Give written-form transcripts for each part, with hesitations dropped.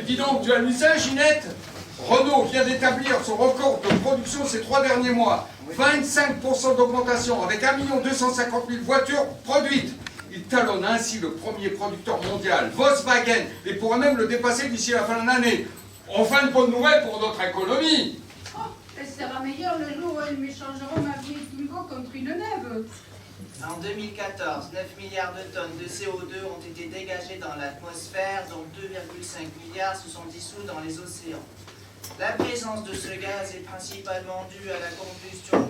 Dis donc, tu as vu ça, Ginette? Renault vient d'établir son record de production ces 3 derniers mois. 25% d'augmentation, avec 1 250 000 voitures produites. Il talonne ainsi le premier producteur mondial, Volkswagen, et pourrait même le dépasser d'ici la fin de l'année. Enfin, une bonne nouvelle pour notre économie. Oh, elle sera meilleure le jour où elle m'échangera ma vieille Twingo contre une neve. En 2014, 9 milliards de tonnes de CO2 ont été dégagées dans l'atmosphère, dont 2,5 milliards se sont dissous dans les océans. La présence de ce gaz est principalement due à la combustion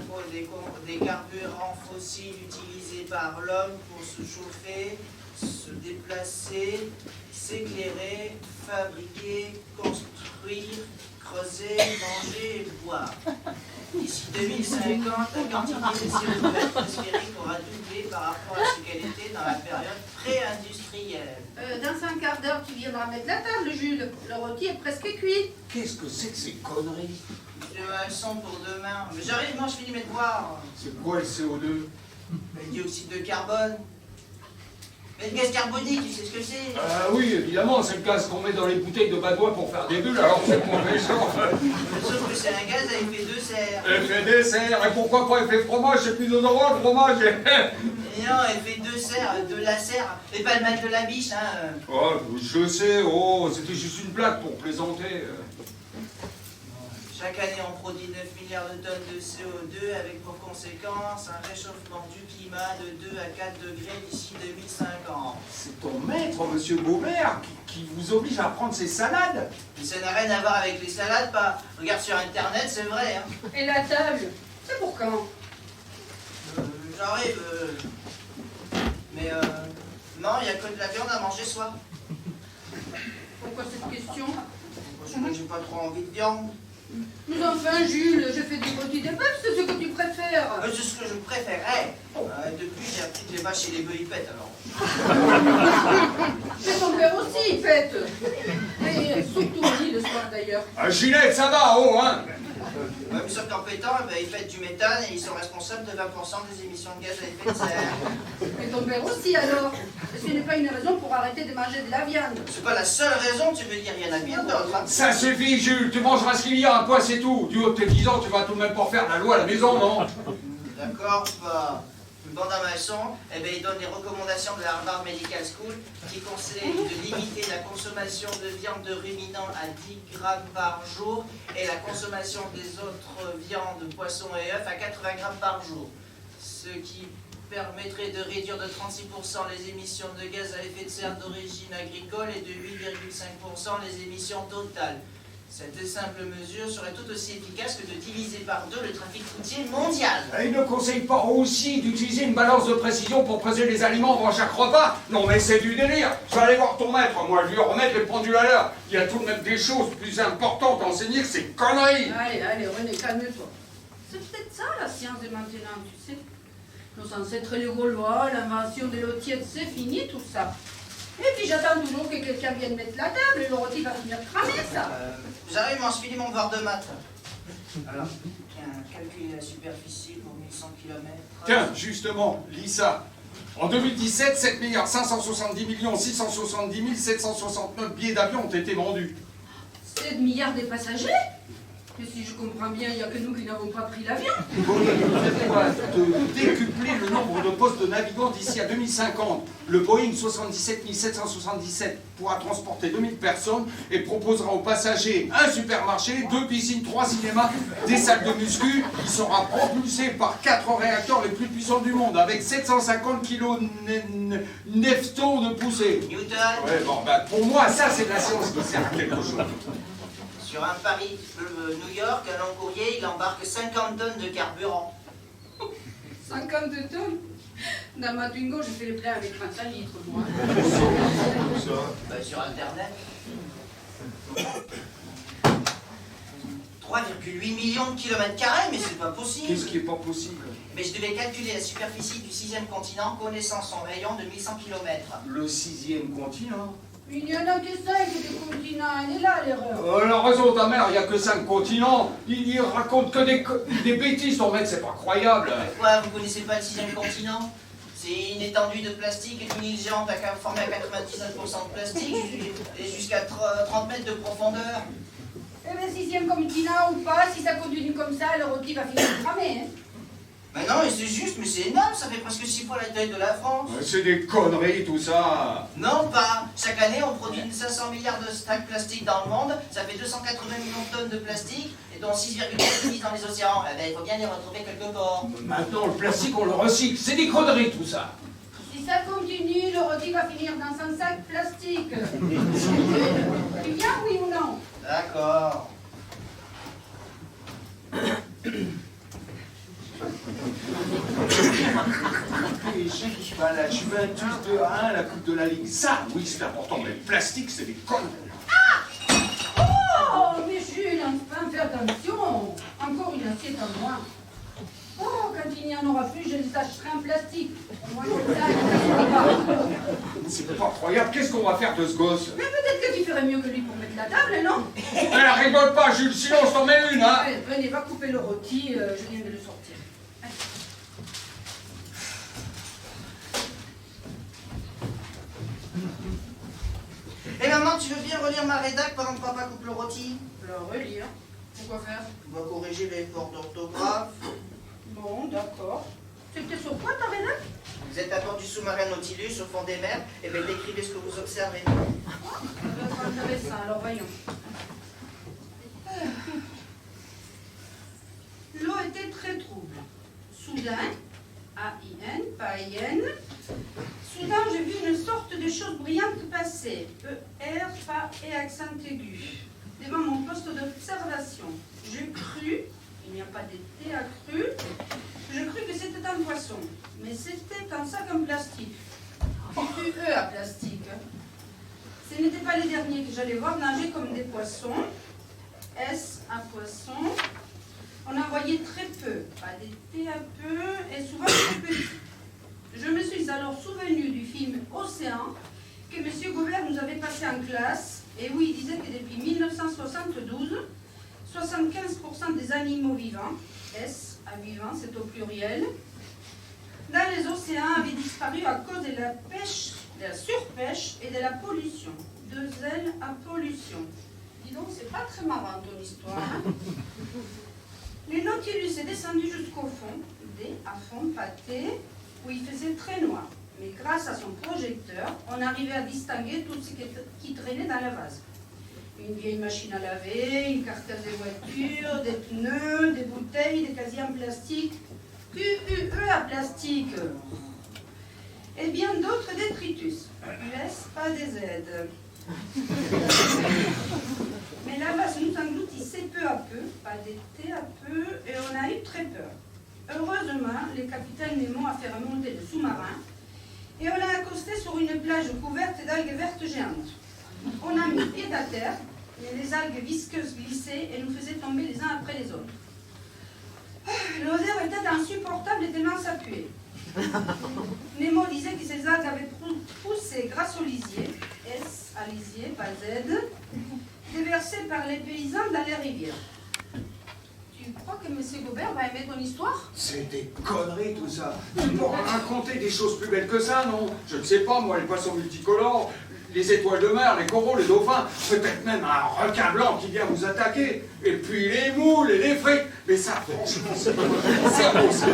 des carburants fossiles utilisés par l'homme pour se chauffer, se déplacer, s'éclairer, fabriquer, construire, creuser, manger et boire. D'ici 2050, la quantité de CO2 atmosphérique aura doublé par rapport à ce qu'elle était dans la période pré-industrielle. Dans un quart d'heure, tu viendras mettre la table, Jules. Le rôti est presque cuit. Qu'est-ce que c'est que ces conneries? Elles sont pour demain. Mais j'arrive, moi je finis mes devoirs. C'est quoi le CO2? Le dioxyde de carbone. Mais le gaz carbonique, tu sais ce que c'est? Oui, évidemment, c'est le gaz qu'on met dans les bouteilles de badois pour faire des bulles, alors c'est pour méchant. Sauf que c'est un gaz à effet de serre. Effet de serre, et pourquoi pas effet fromage? C'est plus odorant le fromage. Et non, effet de serre, de la serre, et pas le mal de la biche, hein. Oh, je sais, oh, c'était juste une blague pour plaisanter. Chaque année, on produit 9 milliards de tonnes de CO2 avec pour conséquence un réchauffement du climat de 2 à 4 degrés d'ici 2050. C'est ton maître, monsieur Gaubert, qui vous oblige à prendre ses salades. Mais ça n'a rien à voir avec les salades, pas. Regarde sur Internet, c'est vrai, hein. Et la table, c'est pour quand? J'arrive, mais non, il n'y a que de la viande à manger ce soir. Pourquoi cette question? Parce que j'ai pas trop envie de viande. Mais enfin, Jules, je fais du rôti de bœuf, c'est ce que tu préfères. C'est ce que je préférais. Depuis, j'ai appris que les vaches et les bœufs, ils pètent, alors. Mais ton père aussi, il pète. Et surtout lui, le soir d'ailleurs. Ah, Ginette, ça va, oh, hein? Mais sauf qu'en pétant, ils pètent du méthane et ils sont responsables de 20% des émissions de gaz à effet de serre. Et ton père aussi, alors. Ce n'est pas une raison pour arrêter de manger de la viande. C'est pas la seule raison, tu veux dire, il y en a bien d'autres. Hein. Ça suffit, Jules, tu mangeras ce qu'il y a, un point c'est tout. Du haut de tes 10 ans, tu vas tout de même pas faire la loi à la maison, non? D'accord, pas. Bandin Masson, il donne des recommandations de la Harvard Medical School qui conseillent de limiter la consommation de viande de ruminants à 10 grammes par jour et la consommation des autres viandes, poissons et œufs à 80 grammes par jour. Ce qui permettrait de réduire de 36% les émissions de gaz à effet de serre d'origine agricole et de 8,5% les émissions totales. Cette simple mesure serait tout aussi efficace que de diviser par 2 le trafic routier mondial. Et il ne conseille pas aussi d'utiliser une balance de précision pour peser les aliments avant chaque repas? Non mais c'est du délire. Je vais aller voir ton maître, moi je lui remettre les pendules à l'heure. Il y a tout de même des choses plus importantes à enseigner que ces conneries. Allez, René, calme-toi. C'est peut-être ça la science de maintenant, tu sais. Nos ancêtres les Gaulois, l'invention de l'eau tiède, c'est fini tout ça. Et puis j'attends toujours que quelqu'un vienne mettre la table et le rôti va finir cramé, ça. J'arrive, moi je finis mon devoir de maths. Alors, tiens, calculer la superficie pour 1100 km. Tiens, justement, lis ça. En 2017, 7 570 670 769 billets d'avion ont été vendus. 7 milliards de passagers? Mais si je comprends bien, il n'y a que nous qui n'avons pas pris l'avion. De décupler le nombre de postes de navigants d'ici à 2050. Le Boeing 77 777 pourra transporter 2000 personnes et proposera aux passagers un supermarché, 2 piscines, 3 cinémas, des salles de muscu. Il sera propulsé par 4 réacteurs les plus puissants du monde avec 750 kg nefton de poussée. Newton. Ouais, bon, ben, pour moi, ça c'est de la science qui sert à quelque chose. Sur un Paris-New York, un long courrier, il embarque 50 tonnes de carburant. 52 tonnes? Dans ma Twingo, je fais le plein avec 35 litres, moi. ça? Bah, sur Internet. 3,8 millions de kilomètres carrés, mais c'est pas possible. Qu'est-ce qui est pas possible? Mais je devais calculer la superficie du 6e continent connaissant son rayon de 1100 km. Le 6e continent? Il n'y en a que 5 des continents, elle est là l'erreur. La raison de ta mère, il n'y a que 5 continents. Il raconte que des bêtises, ton mec, c'est pas croyable. Quoi, vous connaissez pas le 6e continent? C'est une étendue de plastique et une île géante formée à 99% de plastique et jusqu'à 30 mètres de profondeur. Eh bien, 6e continent ou pas, si ça continue comme ça, le rôti va finir de cramer. Hein. Mais non, mais c'est juste, mais c'est énorme, ça fait presque 6 fois la taille de la France. C'est des conneries, tout ça. Non, pas. Chaque année, on produit 500 milliards de stacks plastiques dans le monde, ça fait 280 millions de tonnes de plastique, et dont 6,7 finissent dans les océans. Eh ben, il faut bien les retrouver quelque part. Maintenant, le plastique, on le recycle. C'est des conneries, tout ça. Si ça continue, le rôti va finir dans un sac plastique. Tu viens, oui ou non? D'accord. La Juventus 2-1, la Coupe de la Ligue. Ça, oui, c'est important, mais le plastique, c'est des conneries. Oh, mais Jules, enfin, fais attention. Encore une assiette en moins. Oh, quand il n'y en aura plus, je les tâcherai en plastique. Au moins, comme ça, il ne pas. C'est pas croyable. Qu'est-ce qu'on va faire de ce gosse? Mais peut-être que tu ferais mieux que lui pour mettre la table, non? Elle rigole pas, Jules, sinon on s'en met une, hein. Allez, venez, va couper le rôti, je viens de le sortir. Allez. Et maman, tu veux bien relire ma rédac pendant que papa coupe le rôti? Le relire. Pourquoi faire? On va corriger les fautes d'orthographe. Bon, d'accord. C'était sur quoi ta rédac? Vous êtes à bord du sous-marin Nautilus au fond des mers, et bien décrivez ce que vous observez. Ça va être intéressant, alors voyons. L'eau était très trouble. Soudain, A-I-N, pas I-N, soudain j'ai vu une sorte de chose brillante passer. E-R, pas et accent aigu. Devant mon poste d'observation. Je crus, il n'y a pas de T accru, je crus que c'était un poisson. Mais c'était un sac en plastique. E à plastique. Ce n'étaient pas les derniers que j'allais voir nager comme des poissons. S à poisson. On en voyait très peu, pas des T à peu, et souvent très petits. Je me suis alors souvenu du film Océan que M. Gobert nous avait passé en classe, et où il disait que depuis 1972, 75% des animaux vivants, S à vivant, c'est au pluriel, dans les océans avaient disparu à cause de la pêche, de la surpêche et de la pollution. 2 L à pollution. Dis donc, c'est pas très marrant ton histoire. Hein. Le Nautilus est descendu jusqu'au fond, D à fond, pâté, où il faisait très noir. Mais grâce à son projecteur, on arrivait à distinguer tout ce qui traînait dans la vase. Une vieille machine à laver, une carcasse de voiture, des pneus, des bouteilles, des casiers en plastique, QUE à plastique, et bien d'autres détritus. US, pas des Z. Mais la vase nous engloutissait peu à peu, pas des T à peu, et on a eu très peur. Heureusement, le capitaine Nemo a fait remonter le sous-marin, et on l'a accosté sur une plage couverte d'algues vertes géantes. On a mis pied à terre, et les algues visqueuses glissaient et nous faisaient tomber les uns après les autres. L'odeur était insupportable et tellement ça puait. Nemo disait que ces algues avaient poussé grâce au lisier, S à lisier, pas Z, déversé par les paysans dans les rivières. Tu crois que M. Gobert va aimer ton histoire? C'est des conneries, tout ça. Tu pourras raconter des choses plus belles que ça, non? Je ne sais pas, moi, les poissons multicolores, les étoiles de mer, les coraux, les dauphins, peut-être même un requin blanc qui vient vous attaquer, et puis les moules et les frites. Mais ça, franchement, c'est beau, ça.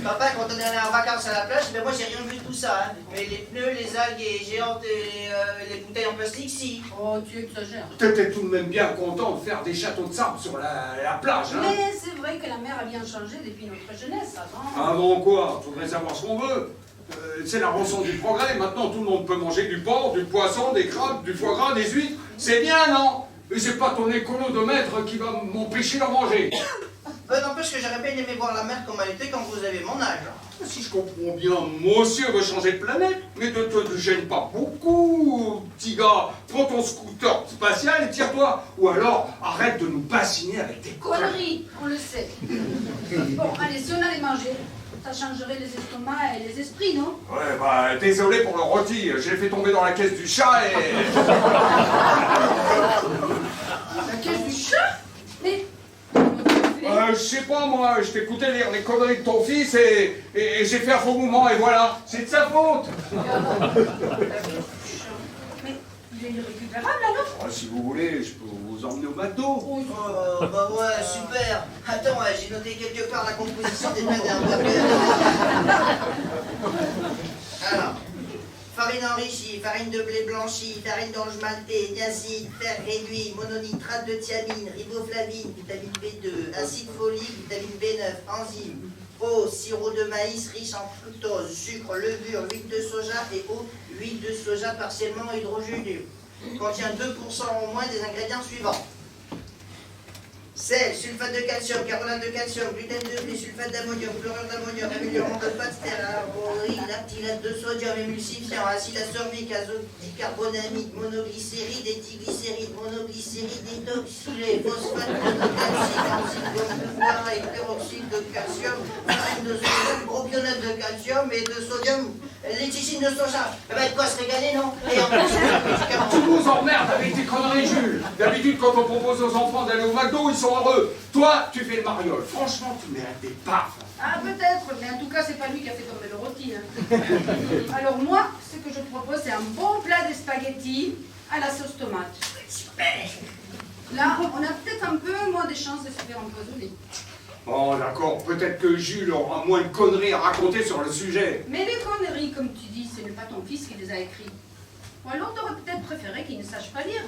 Papa, quand on est allé en vacances à la plage, ben moi j'ai rien vu de tout ça. Hein. Mais les pneus, les algues géantes et les bouteilles en plastique, si. Oh, tu exagères. T'étais tout de même bien content de faire des châteaux de sable sur la plage, hein? Mais c'est vrai que la mer a bien changé depuis notre jeunesse, avant. Avant quoi? Faudrait savoir ce qu'on veut. C'est la rançon du progrès. Maintenant, tout le monde peut manger du porc, du poisson, des crabes, du foie gras, des huîtres. C'est bien, non? Mais c'est pas ton écolo de maître qui va m'empêcher d'en manger. N'empêche que j'aurais bien aimé voir la mer comme elle était quand vous avez mon âge. Si je comprends bien, moi aussi, on veut changer de planète. Mais ne te gêne pas beaucoup. petit gars. Prends ton scooter spatial et tire-toi. Ou alors, arrête de nous bassiner avec tes Conneries, on le sait. Bon, allez, si on allait manger, ça changerait les estomacs et les esprits, non? Ouais, bah, désolé pour le rôti. J'ai fait tomber dans la caisse du chat et... La caisse du chat? Mais... je sais pas, moi, je t'écoutais lire les conneries de ton fils et j'ai fait un faux mouvement et voilà. C'est de sa faute. Mais il est irrécupérable, alors? Si vous voulez, je peux vous emmener au McDo. Oh, bah ouais, super. Attends, j'ai noté quelque part la composition des plats d'un burger. Alors, farine enrichie, farine de blé blanchi, farine d'orge maltée, niacine, fer réduit, mononitrate de thiamine, riboflavine, vitamine B2, acide folique, vitamine B9, enzymes, eau, sirop de maïs riche en fructose, sucre, levure, huile de soja et eau, huile de soja partiellement hydrogénée. Contient 2% au moins des ingrédients suivants. Sel, sulfate de calcium, carbonate de calcium, gluten de blé, sulfate d'ammonium, chlorure d'ammonium, amélioration de pâte stérile, lactylate de sodium, émulsifiant, acide ascorbique, azote dicarbonamide, monoglycéride, éthylglycéride, monoglycéride détoxylé, phosphate de calcium, enzyme et peroxyde de calcium, farine de sodium, propionate de calcium et de sodium, léticine de soja. Eh ben, de quoi se régaler, non? Et en plus, Tu nous emmerdes avec tes conneries, Jules. D'habitude, quand on propose aux enfants d'aller au McDo, ils sont heureux. Toi, tu fais le mariole. Franchement, tu mérites des baffes. Ah, peut-être, mais en tout cas, c'est pas lui qui a fait tomber le rôti. Hein. Alors moi, ce que je propose, c'est un bon plat de spaghettis à la sauce tomate. super. Là, on a peut-être un peu moins de chances de se faire empoisonner. Oh, d'accord. Peut-être que Jules aura moins de conneries à raconter sur le sujet. Mais les conneries, comme tu dis, ce n'est pas ton fils qui les a écrites. Ou alors, t'aurais peut-être préféré qu'il ne sache pas lire.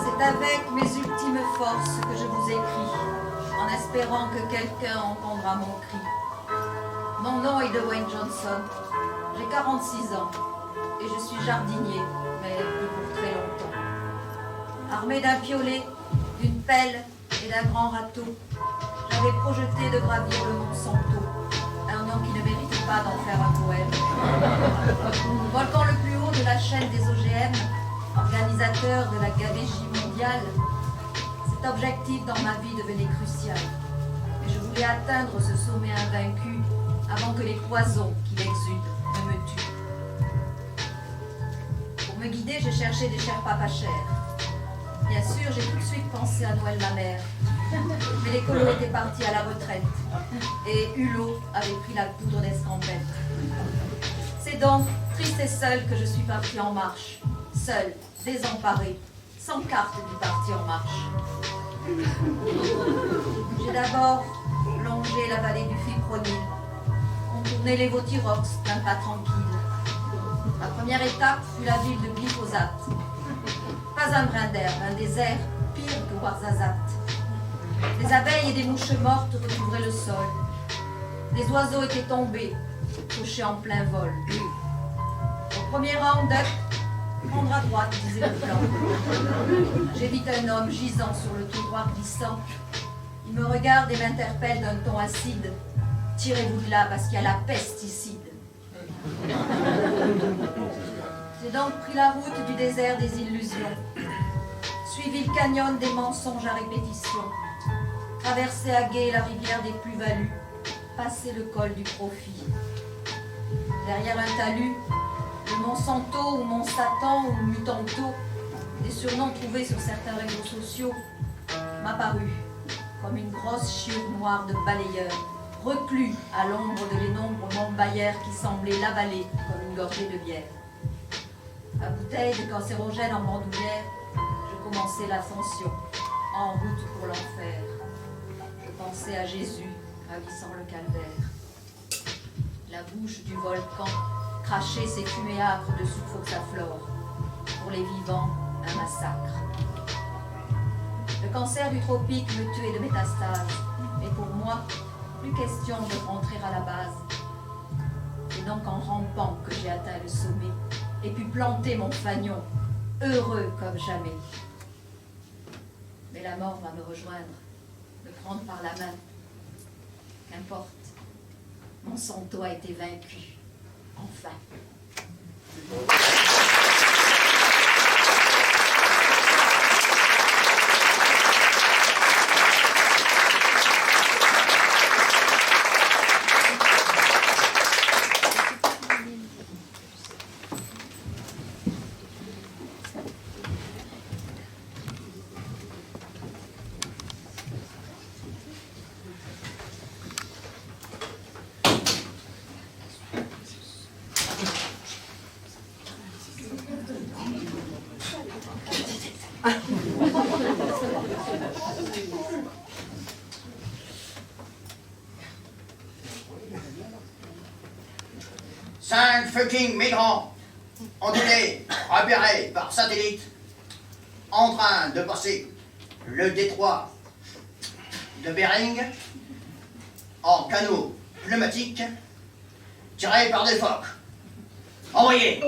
C'est avec mes ultimes forces que je vous écris, en espérant que quelqu'un entendra mon cri. Mon nom est Dwayne Johnson, j'ai 46 ans, et je suis jardinier, mais plus pour très longtemps. Armé d'un piolet, d'une pelle et d'un grand râteau, j'avais projeté de gravir le mont Santo, un nom qui ne mérite pas d'en faire un poème. Volcan le plus haut de la chaîne des OGM, organisateur de la gavégie mondiale, cet objectif dans ma vie devenait crucial. Et je voulais atteindre ce sommet invaincu avant que les poisons qui l'exudent ne me tuent. Pour me guider, j'ai cherché des Sherpas pas chers. Bien sûr, j'ai tout de suite pensé à Noël ma mère. Mais les colos étaient partis à la retraite. Et Hulot avait pris la poudre d'escampette. C'est donc triste et seule que je suis partie en marche. Seule, désemparée, sans carte du parti en marche. J'ai d'abord longé la vallée du Fipronil, contourné les Vautirox d'un pas tranquille. Ma première étape fut la ville de Glyphosate. Pas un brin d'herbe, un désert pire que Ouarzazate. Des abeilles et des mouches mortes recouvraient le sol. Des oiseaux étaient tombés, couchés en plein vol. Au premier round-up, prendre à droite, disait le plan. J'évite un homme gisant sur le trottoir glissant. Il me regarde et m'interpelle d'un ton acide. Tirez-vous de là parce qu'il y a la pesticide. J'ai donc pris la route du désert des illusions. Suivi le canyon des mensonges à répétition. Traversé à gué la rivière des plus-values. Passé le col du profit. Derrière un talus, le Monsanto ou Monsatan ou Mutanto, des surnoms trouvés sur certains réseaux sociaux, m'apparut comme une grosse chiure noire de balayeur, reclus à l'ombre de l'énombre montbaillère qui semblait l'avaler comme une gorgée de bière. À bouteille de cancérogène en bandoulière, je commençais l'ascension, en route pour l'enfer. Je pensais à Jésus, gravissant le calvaire. La bouche du volcan crachait ses fumées âcres de sulfoxaflore. Pour les vivants, un massacre. Le cancer du tropique me tuait de métastases. Mais pour moi, plus question de rentrer à la base. C'est donc en rampant que j'ai atteint le sommet et pu planter mon fanion, heureux comme jamais. Mais la mort va me rejoindre, me prendre par la main. Qu'importe, mon santo a été vaincu, enfin. Cinq fucking migrants ont été repérés par satellite en train de passer le détroit de Bering en canot pneumatique tiré par des phoques. Envoyez!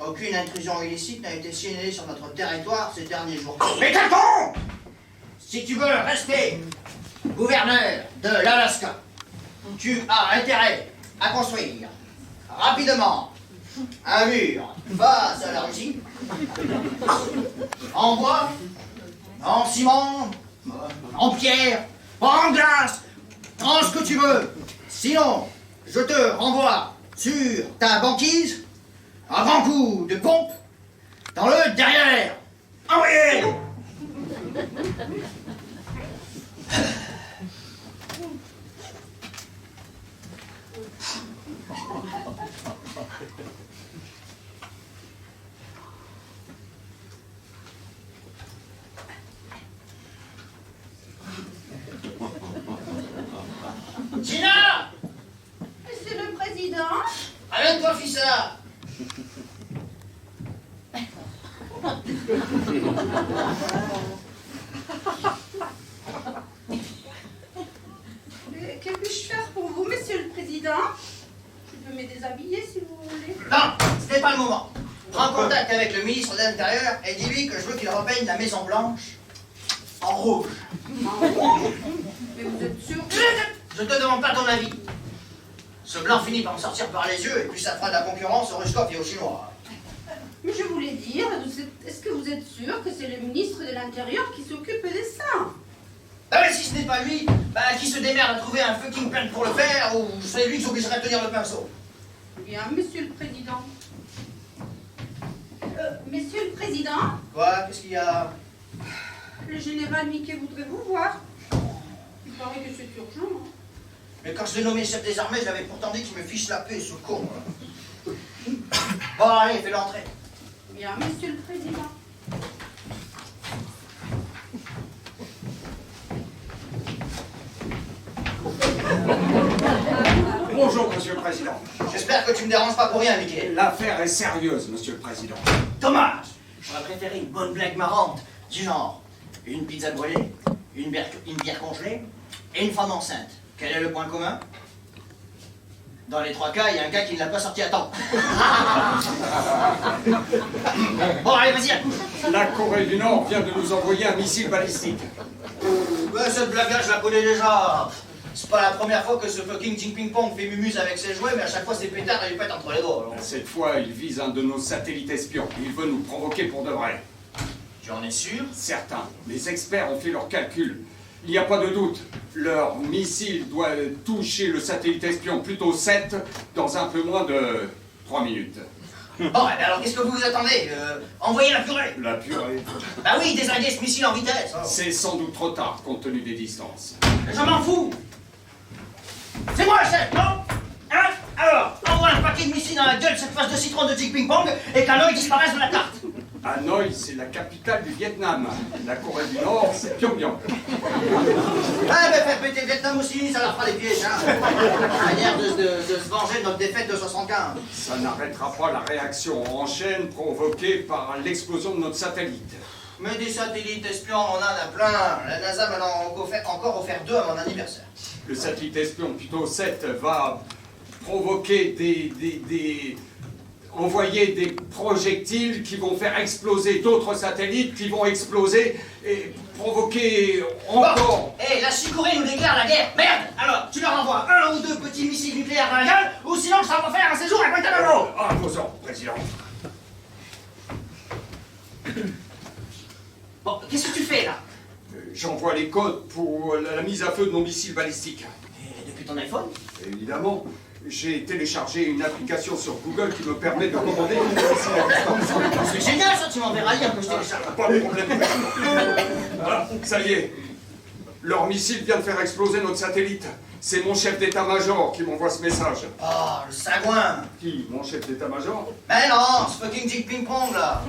Aucune intrusion illicite n'a été signalée sur notre territoire ces derniers jours. Mais t'as con! Si tu veux rester gouverneur de l'Alaska, tu as intérêt à construire rapidement un mur face à la Russie, en bois, en ciment, en pierre, en glace, en ce que tu veux. Sinon, je te renvoie sur ta banquise un grand coup de pompe dans le derrière. Envoyez! Gina! Monsieur le Président, Amène-toi, Fissa! que puis-je faire pour vous, Monsieur le Président? Je peux me déshabiller si vous voulez. Non, ce n'est pas le moment. Prends contact avec le ministre de l'Intérieur et dis-lui que je veux qu'il repeigne la Maison Blanche en rouge. Mais vous êtes sûr que... Je te demande pas ton avis. Ce blanc finit par me sortir par les yeux et puis ça fera de la concurrence aux Ruskov et aux Chinois. Mais je voulais dire, est-ce que vous êtes sûr que c'est le ministre de l'Intérieur qui s'occupe de ça? Ah mais si ce n'est pas lui, qui se démerde à trouver un fucking peintre pour le faire, ou c'est lui qui s'obligerait à tenir le pinceau. Bien, Monsieur le Président. Monsieur le Président, Quoi? Qu'est-ce qu'il y a? le général Mickey voudrait vous voir. Il paraît que c'est urgent. Hein. Mais quand je l'ai nommé chef des armées, je l'avais pourtant dit qu'il me fiche la paix, ce con. Là. Bon, allez, fais l'entrée. Bien, Monsieur le Président. Bonjour, Monsieur le Président. J'espère que tu me déranges pas pour rien, Mickey. L'affaire est sérieuse, Monsieur le Président. Dommage! J'aurais préféré une bonne blague marrante, du genre une pizza brûlée, une bière congelée et une femme enceinte. Quel est le point commun? Dans les trois cas, il y a un gars qui ne l'a pas sorti à temps. Bon, allez, vas-y. La Corée du Nord vient de nous envoyer un missile balistique. Cette blague-là, je la connais déjà. C'est pas la première fois que ce fucking Jinping Pong fait mumuse avec ses jouets, mais à chaque fois, c'est pétard et il pète entre les doigts. Alors. Cette fois, il vise un de nos satellites espions. Il veut nous provoquer pour de vrai. Tu en es sûr? Certains. Les experts ont fait leurs calculs. Il n'y a pas de doute. Leur missile doit toucher le satellite espion plutôt 7 dans un peu moins de 3 minutes. Bon, alors qu'est-ce que vous vous attendez? Envoyez la purée. La purée. Bah oui, désinguer ce missile en vitesse. C'est sans doute trop tard compte tenu des distances. Je m'en fous. C'est moi le chef, non? Hein? Alors, envoie un paquet de missiles dans la gueule de cette face de citron de Jinping Pong et qu'un œil disparaisse de la carte. Hanoï, c'est la capitale du Vietnam. La Corée du Nord, c'est Pyongyang. Ah, ben faites péter le Vietnam aussi, ça leur fera des pièges, hein. Manière de se venger de notre défaite de 75. Ça n'arrêtera pas la réaction en chaîne provoquée par l'explosion de notre satellite. Mais des satellites espions, on en a plein. La NASA m'en a encore offert 2 à mon anniversaire. Le satellite espion, plutôt 7, va provoquer envoyer des projectiles qui vont faire exploser d'autres satellites qui vont exploser et provoquer encore... Hé, la Chicorée nous déclare la guerre. Merde. Alors, tu leur envoies 1 ou 2 petits missiles nucléaires dans la gueule, ou sinon ça va faire un séjour à Guantanamo. À vos ordres, président. Bon, qu'est-ce que tu fais, là? J'envoie les codes pour la mise à feu de nos missiles balistiques. Et depuis ton iPhone? Évidemment, j'ai téléchargé une application sur Google qui me permet de commander des missiles à distance. C'est génial, ça, tu m'enverras lire que je télécharge. Pas de problème. Voilà, ça y est. Leur missile vient de faire exploser notre satellite. C'est mon chef d'état-major qui m'envoie ce message. Oh, le sagouin. Qui? Mon chef d'état-major? Mais non, ce fucking Dick Ping-Pong, là.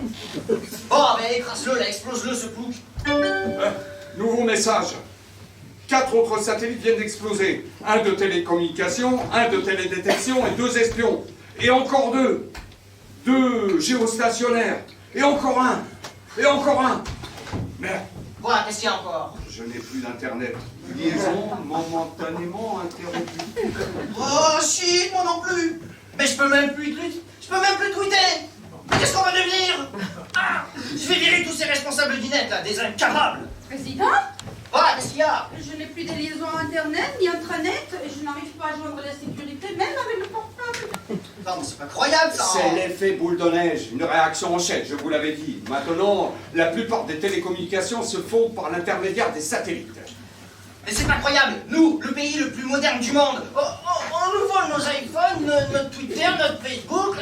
Bon, ben écrase-le, là, explose-le, ce plouc. Nouveau message. 4 autres satellites viennent d'exploser. 1 de télécommunication, 1 de télédétection et 2 espions. Et encore 2. 2 géostationnaires. Et encore un. Et encore un. Merde. Quoi, qu'est-ce qu'il y a encore? Je n'ai plus d'internet. Liaison momentanément interrompue. Oh, shit, moi non plus. Mais je peux même plus tweeter. Mais qu'est-ce qu'on va devenir? Ah, je vais virer tous ces responsables du net, là, des incapables. Président, Voilà, qu'est-ce qu'il y a? je n'ai plus de liaison internet ni intranet et je n'arrive pas à joindre la sécurité même avec le portable. Non, mais c'est pas croyable, ça. C'est l'effet boule de neige, une réaction en chaîne, je vous l'avais dit. Maintenant, la plupart des télécommunications se font par l'intermédiaire des satellites. Mais c'est pas croyable. Nous, le pays le plus moderne du monde, on nous vole nos iPhones, notre Twitter, notre Facebook.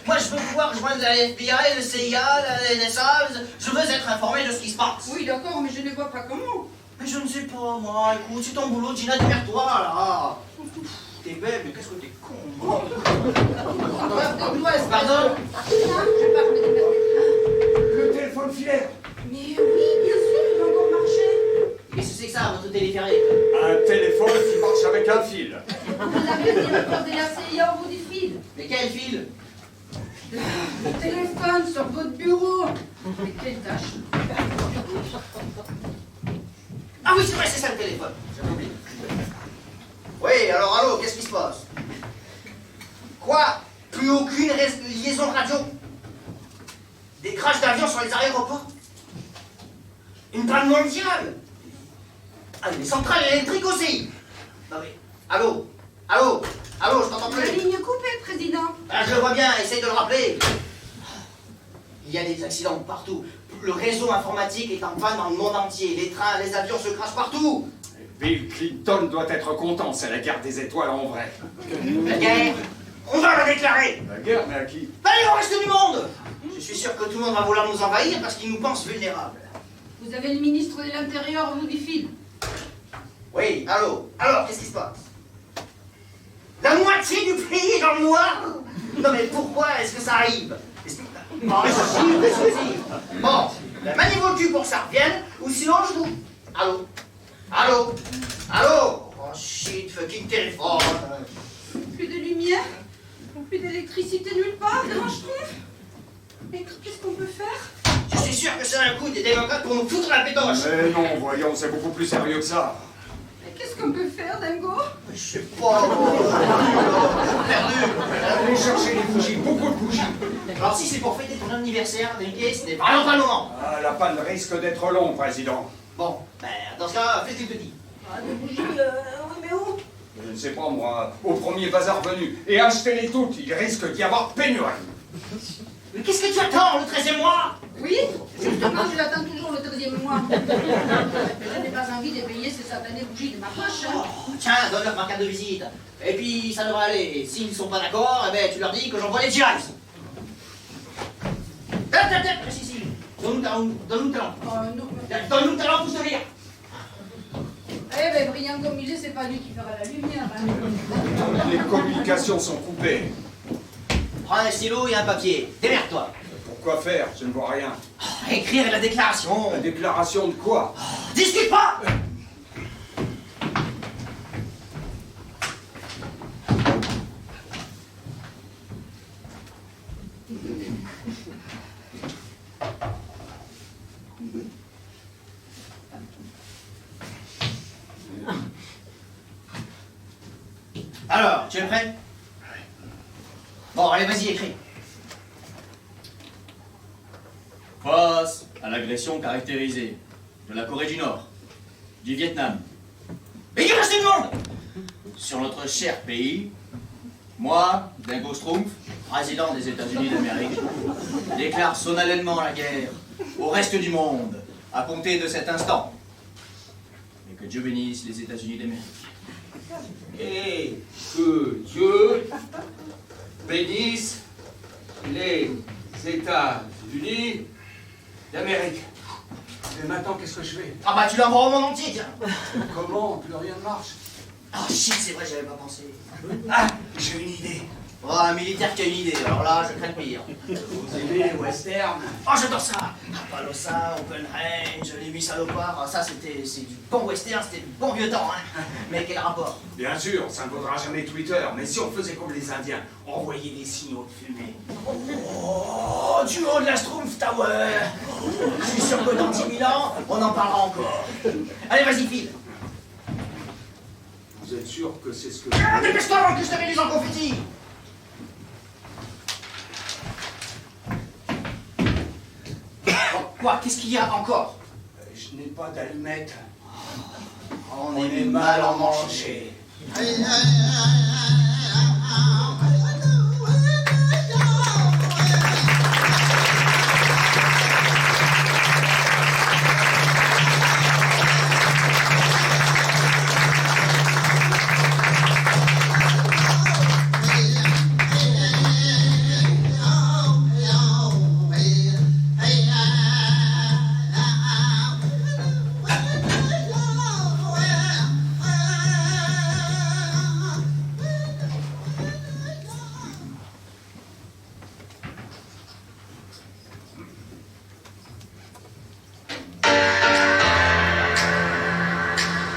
Moi, je veux pouvoir rejoindre la FBI, le CIA, la NSA. Je veux être informé de ce qui se passe. Oui, d'accord, mais je ne vois pas comment. Mais je ne sais pas, moi. Écoute, c'est ton boulot, Gina, démerde-toi, là. T'es belle, mais qu'est-ce que t'es con. Pardon? Je parle de Le téléphone filaire. Mais oui, bien sûr, il va encore marcher. Qu'est-ce que c'est que ça, votre téléphérique? Un téléphone qui marche avec un fil. Vous avez le directeur de la CIA au bout du fil. Mais quel fil? Le téléphone sur votre bureau. Mais quelle tâche. Ah oui, c'est vrai, c'est ça le téléphone. J'avais oublié. Oui, alors allô, qu'est-ce qui se passe? Quoi? Plus aucune liaison radio? Des crashs d'avions sur les aéroports? Une panne mondiale? Ah, les centrales électriques aussi? Non mais, allô? Allô? Allô, je t'entends La plus? ligne coupée, président. Ah, je le vois bien, essaye de le rappeler. Il y a des accidents partout. Le réseau informatique est en panne dans le monde entier. Les trains, les avions se crachent partout. Bill Clinton doit être content, c'est la guerre des étoiles en vrai. La guerre, on va la déclarer. La guerre, mais à qui? Ben, il en reste du monde. Je suis sûr que tout le monde va vouloir nous envahir parce qu'ils nous pensent vulnérables. Vous avez le ministre de l'Intérieur au bout du fil. Oui, allô? Alors, qu'est-ce qui se passe? La moitié du pays est dans le noir? Non mais pourquoi est-ce que ça arrive? Oh, si. Bon, ben, maniez-vous le cul pour que ça revienne, ou sinon je vous... Allô? Allô? Allô? Oh shit, fucking téléphone. Plus de lumière, plus d'électricité nulle part, devant je trouve. Mais qu'est-ce qu'on peut faire? Je suis sûr que c'est un coup des démocrates pour nous foutre la pétoche. Mais non, voyons, c'est beaucoup plus sérieux que ça. Mais qu'est-ce qu'on peut faire, Dingo? Je sais pas. Perdu. Allez chercher les bougies, beaucoup de bougies. Alors si c'est pour fêter ton anniversaire, Dengue, ce n'est vraiment pas le moment. Ah, la panne risque d'être longue, président. Bon, ben, dans ce cas, fais ce que tu dis. Ah, des bougies, oui, mais où? Je ne sais pas, moi, au premier bazar venu. Et achetez-les toutes, il risque d'y avoir pénurie. Mais qu'est-ce que tu attends, le 13e mois? Oui, justement, je l'attends toujours le 13e mois. Je n'ai pas envie de payer ces satanées bougies de ma poche. Hein. Oh, tiens, donne-leur ma carte de visite. Et puis, ça devrait aller. Et s'ils ne sont pas d'accord, eh ben, tu leur dis que j'envoie les GIs. Si. Donne-nous ta lampe. Oh, non, mais... Donne-nous ta lampe, pousse de lire. Eh ben, brillant comme il est, c'est pas lui qui fera la lumière. Hein. Les communications sont coupées. Prends un stylo et un papier. Démerde-toi. Quoi faire? Je ne vois rien. Écrire la déclaration. La déclaration de quoi? Discute pas. Alors, tu es prêt? Bon, allez, vas-y, écris. Face à l'agression caractérisée de la Corée du Nord, du Vietnam Et du reste du monde! sur notre cher pays, moi, Dingo Strumpf, président des États-Unis d'Amérique, déclare solennellement la guerre au reste du monde à compter de cet instant. Et que Dieu bénisse les États-Unis d'Amérique. Et que Dieu bénisse les États-Unis d'Amérique. Et maintenant, qu'est-ce que je fais? Ah bah tu l'envoies au monde entier, tiens. Comment? Plus rien ne marche. Ah shit, c'est vrai, j'avais pas pensé. Ah, j'ai une idée. Oh, un militaire qui a une idée, alors là, je crains le pire. Vous aimez les westerns? Oh, j'adore ça! Appaloosa, Open Range, les 8 salopards, ça c'est du bon western, c'était du bon vieux temps, hein. Mais quel rapport? Bien sûr, ça ne vaudra jamais Twitter, mais si on faisait comme les Indiens, envoyer des signaux de fumée. Oh, du haut de la Strumpf Tower! Je suis sûr que dans 10 000 ans, on en parlera encore. Allez, vas-y, file! Vous êtes sûr que c'est ce que... Ah, dépêche-toi avant que je te réduise en confetti! Quoi? Qu'est-ce qu'il y a encore? Je n'ai pas d'allumettes. On est mal en manger.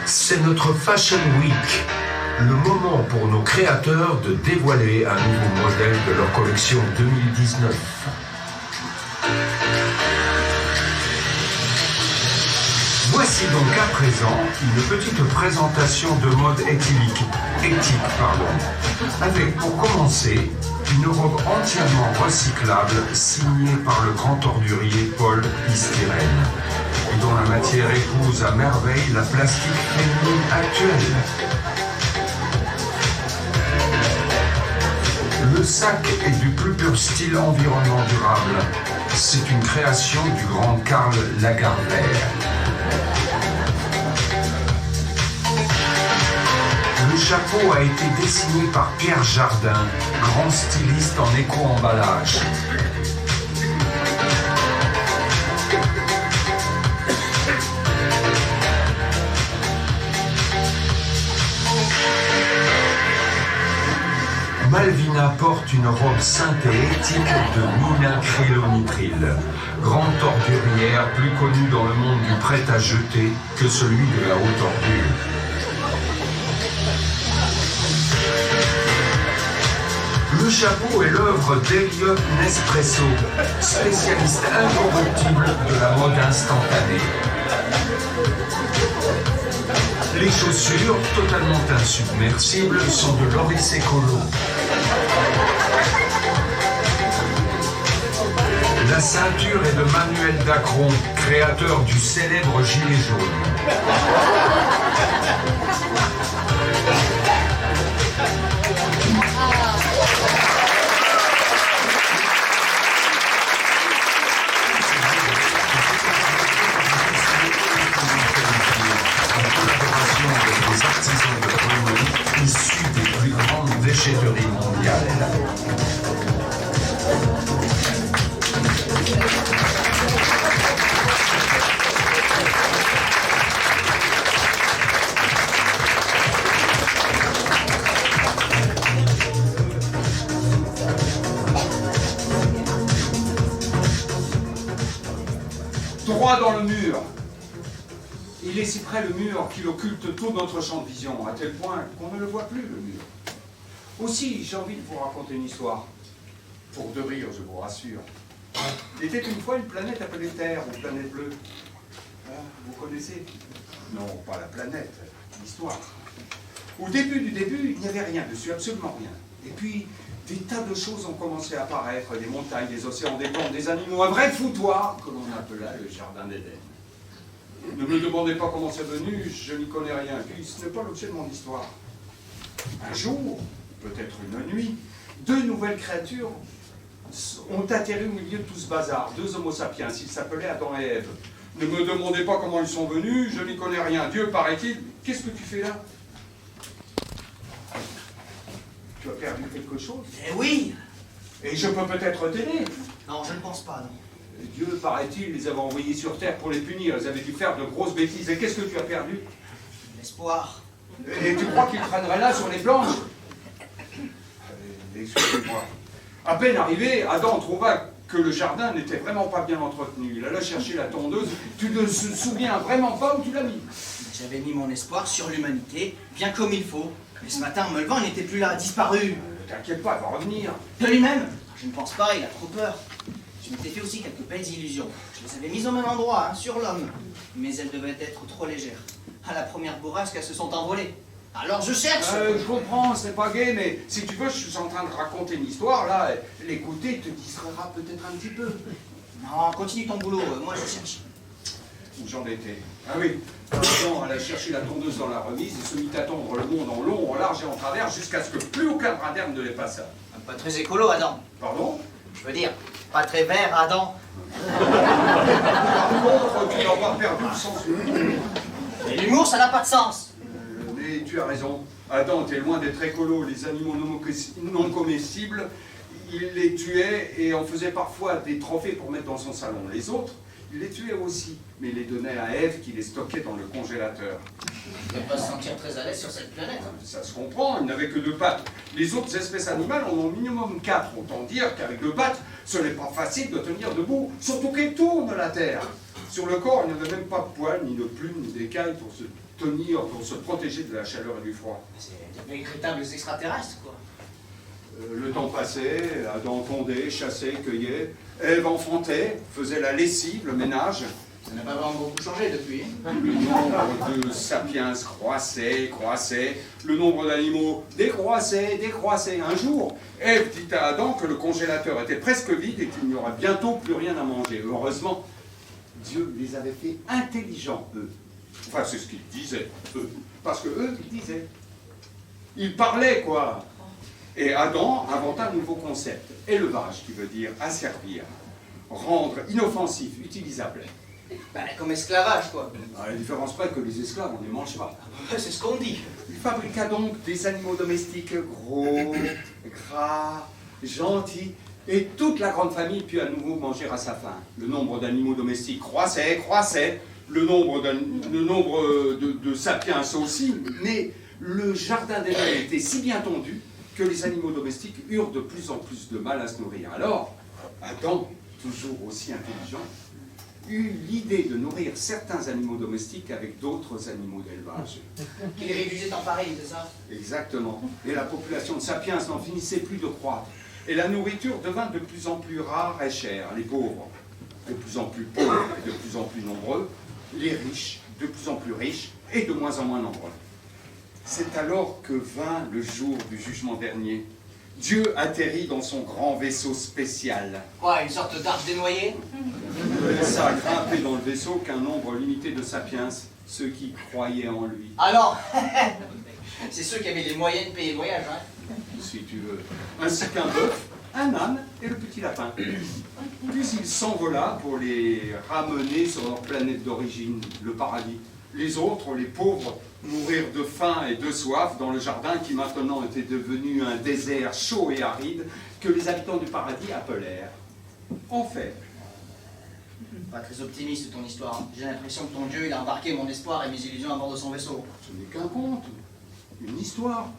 C'est notre Fashion Week, le moment pour nos créateurs de dévoiler un nouveau modèle de leur collection 2019. Voici donc à présent une petite présentation de mode éthique, avec pour commencer une robe entièrement recyclable signée par le grand ordurier Paul Istérène, et dont la matière épouse à merveille la plastique féminine actuelle. Le sac est du plus pur style environnement durable. C'est une création du grand Karl Lagerfeld. Le chapeau a été dessiné par Pierre Jardin, grand styliste en éco-emballage. Malvina porte une robe synthétique de Nina Krylonitril, grande ordurière plus connue dans le monde du prêt-à-jeter que celui de la haute ordure. Le chapeau est l'œuvre d'Elliot Nespresso, spécialiste incorruptible de la mode instantanée. Les chaussures, totalement insubmersibles, sont de Loris Écolo. La ceinture est de Manuel Dacron, créateur du célèbre gilet jaune. Des artisans de Renoir issus des plus grandes déchetteries mondiales. droit dans le mur. Il est si près le mur qu'il occulte tout notre champ de vision, à tel point qu'on ne le voit plus, le mur. Aussi, j'ai envie de vous raconter une histoire. Pour de rire, je vous rassure. Il était une fois une planète appelée Terre, ou planète bleue. Vous connaissez? Non, pas la planète, l'histoire. Au début du début, il n'y avait rien dessus, absolument rien. Et puis, des tas de choses ont commencé à apparaître, des montagnes, des océans, des plantes, des animaux, un vrai foutoir que l'on appela le Jardin d'Éden. Ne me demandez pas comment c'est venu, je n'y connais rien, puis ce n'est pas l'objet de mon histoire. Un jour, peut-être une nuit, deux nouvelles créatures ont atterri au milieu de tout ce bazar, deux homo sapiens, ils s'appelaient Adam et Ève. Ne me demandez pas comment ils sont venus, je n'y connais rien. Dieu, paraît-il, qu'est-ce que tu fais là? Tu as perdu quelque chose? Eh oui! Et je peux peut-être t'aider. Non, je ne pense pas, non. Dieu, paraît-il, les avait envoyés sur Terre pour les punir. Ils avaient dû faire de grosses bêtises. Et qu'est-ce que tu as perdu? L'espoir. Et tu crois qu'ils traîneraient là sur les planches? Excusez-moi. À peine arrivé, Adam trouva que le jardin n'était vraiment pas bien entretenu. Il alla chercher la tondeuse. Tu ne te souviens vraiment pas où tu l'as mis? J'avais mis mon espoir sur l'humanité, bien comme il faut. Mais ce matin, en me levant, il n'était plus là, disparu. Ne t'inquiète pas, il va revenir. De lui-même? Je ne pense pas, il a trop peur. Je m'étais fait aussi quelques belles illusions. Je les avais mises au même endroit, hein, sur l'homme. Mais elles devaient être trop légères. À la première bourrasque, elles se sont envolées. Alors je cherche. Je comprends, c'est pas gai, mais si tu veux, je suis en train de raconter une histoire, là. L'écouter te distraira peut-être un petit peu. Non, continue ton boulot, moi je cherche. Où j'en étais? Ah oui, Adam alla chercher la tondeuse dans la remise et se mit à tondre le monde en long, en large et en travers jusqu'à ce que plus aucun bras d'herbe ne les passât. Pas très écolo, Adam. Pardon? Je veux dire, pas très vert, Adam. Par contre, tu dois avoir perdu le sens de l'humour. Et l'humour, ça n'a pas de sens. Mais tu as raison. Adam était loin d'être écolo. Les animaux non comestibles, il les tuait et en faisait parfois des trophées pour mettre dans son salon. Les autres, il les tuait aussi, mais il les donnait à Ève qui les stockait dans le congélateur. Il ne doit pas se sentir très à l'aise sur cette planète. Ça se comprend, il n'avait que deux pattes. Les autres espèces animales en ont au minimum 4. Autant dire qu'avec deux pattes, ce n'est pas facile de tenir debout, surtout qu'elle tourne la Terre. Sur le corps, il n'y avait même pas de poils, ni de plumes, ni d'écailles pour se tenir, pour se protéger de la chaleur et du froid. C'est des véritables extraterrestres, quoi. Le temps passait, Adam tondait, chassait, cueillait, Ève enfantait, faisait la lessive, le ménage. Ça n'a pas vraiment beaucoup changé depuis. Le nombre de sapiens croissait, le nombre d'animaux décroissait. Un jour, Ève dit à Adam que le congélateur était presque vide et qu'il n'y aurait bientôt plus rien à manger. Heureusement, Dieu les avait fait intelligents, eux. Enfin, c'est ce qu'ils disaient, eux. Parce que eux, ils disaient. Ils parlaient, quoi. Et Adam inventa un nouveau concept. Élevage, qui veut dire asservir. Rendre inoffensif, utilisable. Ben, comme esclavage, quoi. À la différence près que les esclaves, on ne les mange pas. C'est ce qu'on dit. Il fabriqua donc des animaux domestiques gros, gras, gentils, et toute la grande famille put à nouveau manger à sa faim. Le nombre d'animaux domestiques croissait, le nombre de sapiens aussi, mais le jardin d'Éden était si bien tondu que les animaux domestiques eurent de plus en plus de mal à se nourrir. Alors, Adam, toujours aussi intelligent, eut l'idée de nourrir certains animaux domestiques avec d'autres animaux d'élevage. Qui les réduisait en farine, c'est ça? Exactement. Et la population de sapiens n'en finissait plus de croître. Et la nourriture devint de plus en plus rare et chère. Les pauvres, de plus en plus pauvres et de plus en plus nombreux. Les riches, de plus en plus riches et de moins en moins nombreux. C'est alors que vint le jour du jugement dernier. Dieu atterrit dans son grand vaisseau spécial. Quoi, une sorte d'arche dénoyée? Il laissa grimper dans le vaisseau qu'un nombre limité de sapiens, ceux qui croyaient en lui. Alors, c'est ceux qui avaient les moyens de payer le voyage, hein? Si tu veux. Ainsi qu'un bœuf, un âne et le petit lapin. Puis il s'envola pour les ramener sur leur planète d'origine, le paradis. Les autres, les pauvres, mourirent de faim et de soif dans le jardin qui maintenant était devenu un désert chaud et aride que les habitants du paradis appelèrent enfer. Pas très optimiste ton histoire. J'ai l'impression que ton Dieu, il a embarqué mon espoir et mes illusions à bord de son vaisseau. Ce n'est qu'un conte, une histoire,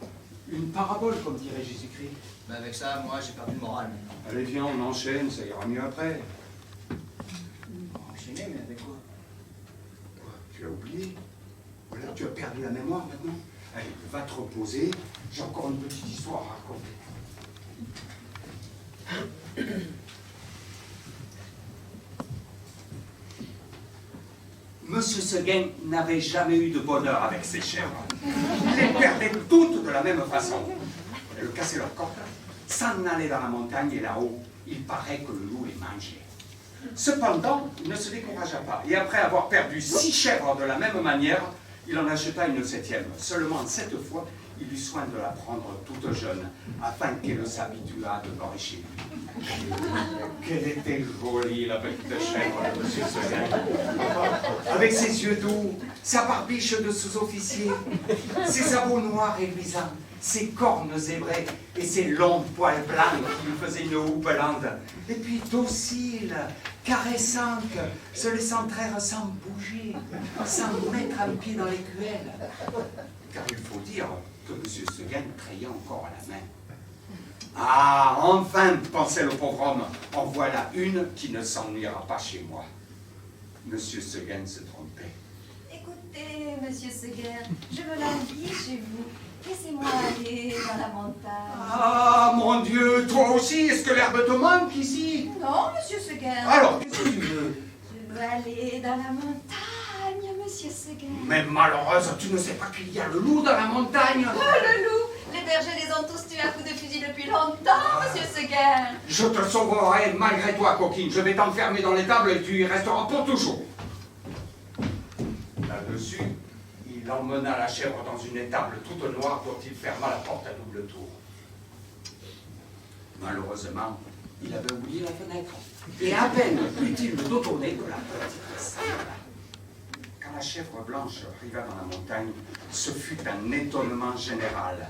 une parabole comme dirait Jésus-Christ. Ben avec ça, moi, j'ai perdu le moral maintenant. Allez viens, on enchaîne, ça ira mieux après. Enchaîner, mais avec quoi? oublié? Voilà, tu as perdu la mémoire maintenant? Allez, va te reposer. J'ai encore une petite histoire à raconter. Monsieur Seguin n'avait jamais eu de bonheur avec ses chèvres. Il les perdait toutes de la même façon. Elles cassaient leur cordes, s'en allaient dans la montagne et là-haut, il paraît que le loup les mangeait. Cependant, il ne se découragea pas. Et après avoir perdu 6 chèvres de la même manière, il en acheta une 7e. Seulement cette fois, il eut soin de la prendre toute jeune, afin qu'elle s'habituât à demeurer chez lui. Qu'elle était jolie, la petite chèvre de monsieur Seguin. Avec ses yeux doux, sa barbiche de sous-officier, ses sabots noirs et luisants, ses cornes zébrées et ses longs poils blancs qui lui faisaient une houppelande. Et puis docile, caressante, se laissant traire sans bouger, sans mettre un pied dans l'écuelle. Car il faut dire que M. Seguin trayait encore à la main. Ah, enfin, pensait le pauvre homme, en voilà une qui ne s'ennuiera pas chez moi. M. Seguin se trompait. Écoutez, monsieur Seguin, je me languis chez vous. Laissez-moi aller dans la montagne. Ah, mon Dieu, toi aussi, est-ce que l'herbe te manque ici? Non, monsieur Seguin. Alors, qu'est-ce que tu veux? Je veux aller dans la montagne, monsieur Seguin. Mais malheureuse, tu ne sais pas qu'il y a le loup dans la montagne. Oh, le loup! Les bergers les ont tous tués à coups de fusil depuis longtemps, monsieur Seguin. Je te sauverai malgré toi, coquine. Je vais t'enfermer dans l'étable et tu y resteras pour toujours. Là-dessus, il emmena la chèvre dans une étable toute noire dont il ferma la porte à double tour. Malheureusement, il avait oublié la fenêtre. Et à peine put-il le dos tourner que la petite s'envola. Quand la chèvre blanche arriva dans la montagne, ce fut un étonnement général.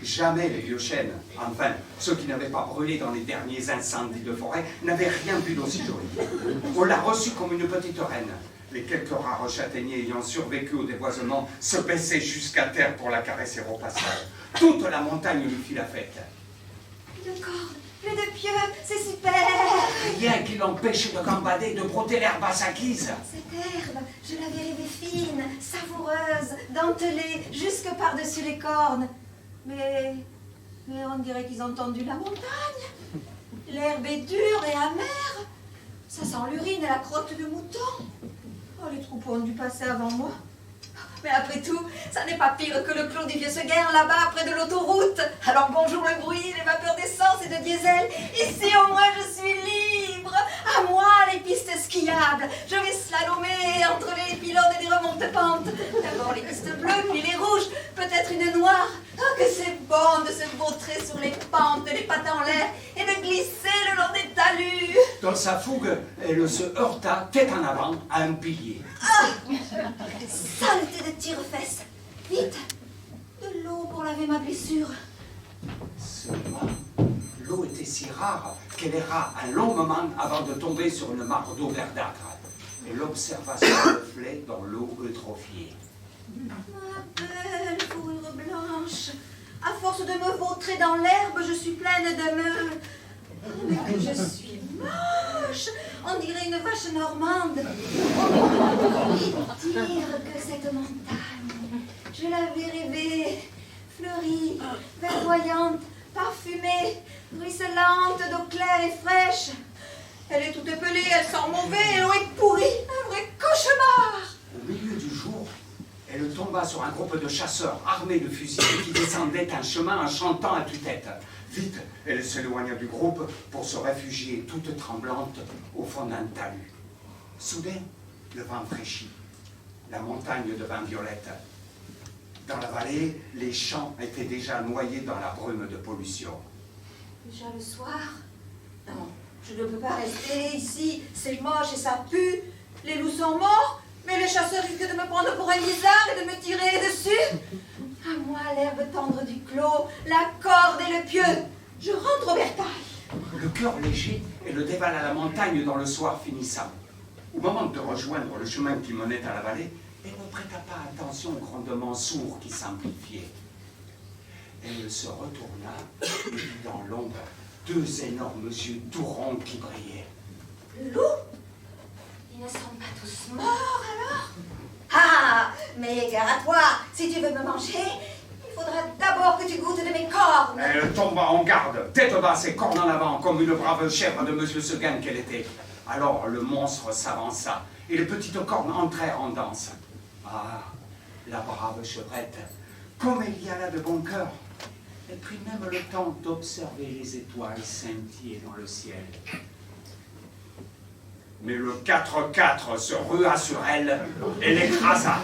Jamais les vieux chênes, enfin ceux qui n'avaient pas brûlé dans les derniers incendies de forêt, n'avaient rien vu d'aussi joli. On l'a reçue comme une petite reine. Les quelques rares châtaigniers ayant survécu au déboisement se baissaient jusqu'à terre pour la caresser au passage. Toute la montagne lui fit la fête. Plus de cordes, plus de pieux, c'est super. Rien qui l'empêchait de gambader, de broder l'herbe à sa guise. Cette herbe, je l'avais rêvée fine, savoureuse, dentelée, jusque par-dessus les cornes. Mais on dirait qu'ils ont tendu la montagne. L'herbe est dure et amère. Ça sent l'urine et la crotte de mouton. Oh, les troupeaux ont dû passer avant moi. Mais après tout, ça n'est pas pire que le clos du vieux Seguin là-bas près de l'autoroute. Alors bonjour le bruit, les vapeurs d'essence et de diesel. Ici au moins je suis libre. À moi les pistes skiables. Je vais slalomer entre les pylônes et les remontes-pentes. D'abord les pistes bleues, puis les rouges, peut-être une noire. Oh, que c'est bon de se vautrer sur les pentes, les pattes en l'air et de glisser le long des talus. Dans sa fougue, elle se heurta tête en avant à un pilier. Ah, saleté de tire-fesses. Vite, de l'eau pour laver ma blessure. Seulement, l'eau était si rare qu'elle erra un long moment avant de tomber sur une mare d'eau verdâtre. Elle observa son reflet dans l'eau eutrophiée. Ma belle fourrure blanche, à force de me vautrer dans l'herbe, je suis pleine de me... Mais que je suis moche. On dirait une vache normande. Et dire que cette montagne, je l'avais rêvée, fleurie, verdoyante, parfumée, ruisselante d'eau claire et fraîche. Elle est toute pelée, elle sent mauvais, et l'eau est pourrie, un vrai cauchemar. Au milieu du jour, elle tomba sur un groupe de chasseurs armés de fusils qui descendaient un chemin en chantant à tue-tête. Vite, elle s'éloigna du groupe pour se réfugier toute tremblante au fond d'un talus. Soudain, le vent fraîchit. La montagne devint violette. Dans la vallée, les champs étaient déjà noyés dans la brume de pollution. Déjà le soir? Non, je ne peux pas rester ici. C'est moche et ça pue. Les loups sont morts, mais les chasseurs risquent de me prendre pour un lézard et de me tirer dessus. À moi, l'herbe tendre du clos, la corde et le pieu. Je rentre au bercail. Le cœur léger, elle dévala la montagne dans le soir finissant. Au moment de rejoindre le chemin qui menait à la vallée, elle ne prêta pas attention au grondement sourd qui s'amplifiait. Elle se retourna et vit dans l'ombre 2 énormes yeux tout ronds qui brillaient. Le loup? Ils ne sont pas tous morts alors? Ah, mais gare à toi, si tu veux me manger, il faudra d'abord que tu goûtes de mes cornes. Elle tomba en garde, tête basse et corne en avant, comme une brave chèvre de Monsieur Seguin qu'elle était. Alors le monstre s'avança, et les petites cornes entrèrent en danse. Ah, la brave chevrette, comme elle y alla de bon cœur. Elle prit même le temps d'observer les étoiles scintiller dans le ciel. Mais le 4-4 se rua sur elle et l'écrasa.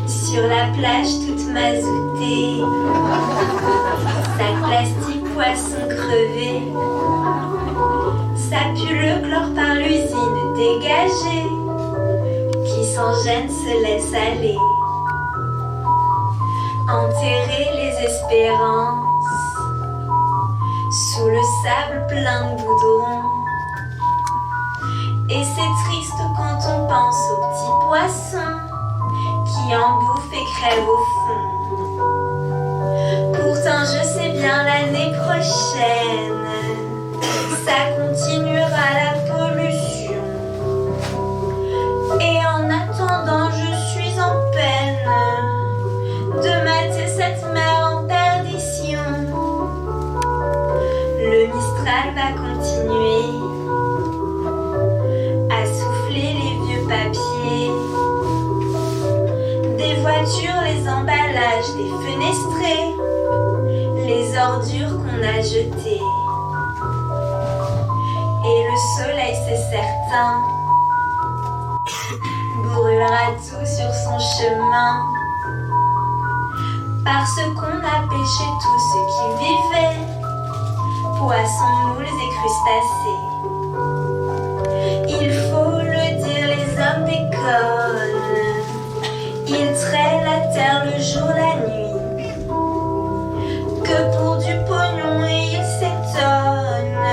Sur la plage toute mazoutée, sac plastique, poisson crevé, ça pue le chlore par l'usine dégagée, qui sans gêne se laisse aller. Enterrer les espérances, sous le sable plein de goudron. Et c'est triste quand on pense aux petits poissons qui en bouffent et crèvent au fond. Pourtant je sais bien l'année prochaine, ça continuera la pollution. Et en attendant je suis en peine de mater cette mer en perdition. Le Mistral va continuer à souffler les vieux papiers, des voitures, les emballages, des fenestrés, les ordures qu'on a jetées. Et le soleil, c'est certain, brûlera tout sur son chemin, parce qu'on a pêché tout ce qui vivait, poissons, moules et crustacés. Il faut le dire, les hommes déconnent. Ils traînent la terre le jour, la nuit, que pour du pognon, et ils s'étonnent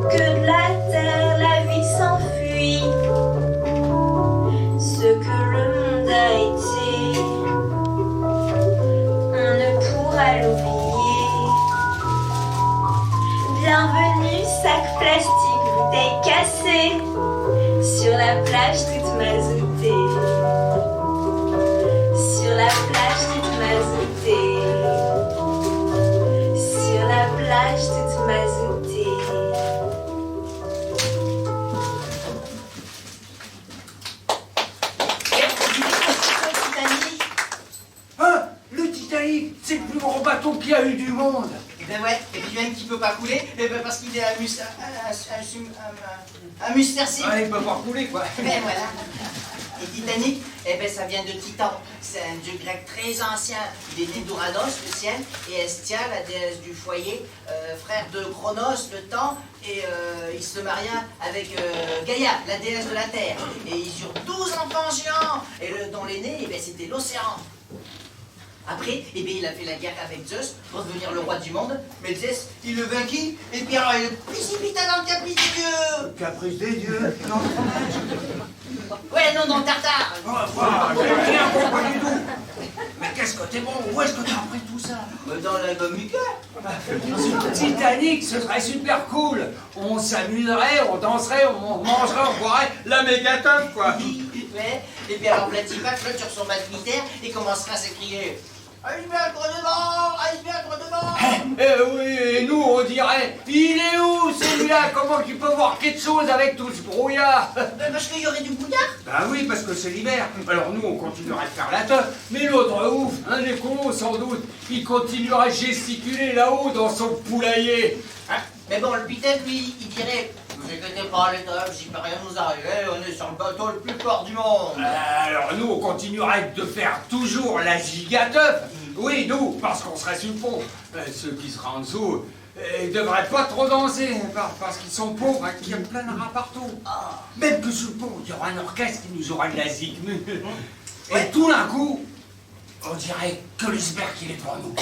que de la terre la vie s'enfuit. Ce que le monde a été, on ne pourra l'oublier. Bienvenue, sac plastique, bouteille cassée, sur la plage toute mazoutée. Sur la plage toute mazoutée. Sur la plage toute mazoutée. Hein? Le Titanic, c'est le plus gros bateau qu'il y a eu du monde. Ben ouais, et puis même qu'il peut pas couler, parce qu'il est un muspercible. Ouais, il peut pas couler, quoi. Ben voilà. Et Titanic, eh ben ça vient de Titan. C'est un dieu grec très ancien. Il est né d'Ouranos, le ciel, et Hestia, la déesse du foyer, frère de Chronos, le temps, et il se maria avec Gaïa, la déesse de la terre. Et ils eurent 12 enfants géants, et dont l'aîné, eh ben, c'était l'océan. Après, eh bien, il a fait la guerre avec Zeus pour devenir le roi du monde, mais Zeus, il le vainquit, et puis alors il le précipita dans le caprice des dieux. Caprice des dieux. Non, Ouais, non, dans le Tartare. j'ai rien compris du tout. Mais qu'est-ce que t'es bon? Où est-ce que t'as appris tout ça? Dans l'album Mickey. Titanic, ce serait super cool. On s'amuserait, on danserait, on mangerait, on boirait la méga top, quoi. Ouais. Et puis alors Vladipak flotte sur son bateau militaire et commencera à s'écrier iceberg devant, iceberg devant. Oui, et nous on dirait, il est où celui-là? Comment qu'il peut voir quelque chose avec tout ce brouillard? Parce qu'il y aurait du brouillard. Ben oui, parce que c'est l'hiver. Alors nous on continuerait de faire la teuf, mais l'autre ouf, un des cons sans doute, il continuera à gesticuler là-haut dans son poulailler. Hein? Mais bon, le Pitef, lui, il dirait ne vous inquiétez pas, les teufs, j'y peux rien nous arriver, on est sur le bateau le plus fort du monde. Alors nous, on continuerait de faire toujours la gigateuf. Oui, nous, parce qu'on serait sur le pont. Ceux qui seraient en dessous, ils devraient pas trop danser, parce qu'ils sont pauvres, hein, qu'il y a plein de rats partout. Même que sur le pont, il y aura un orchestre qui nous aura de la zigmue. Et tout d'un coup, on dirait que l'iceberg, il est pour nous.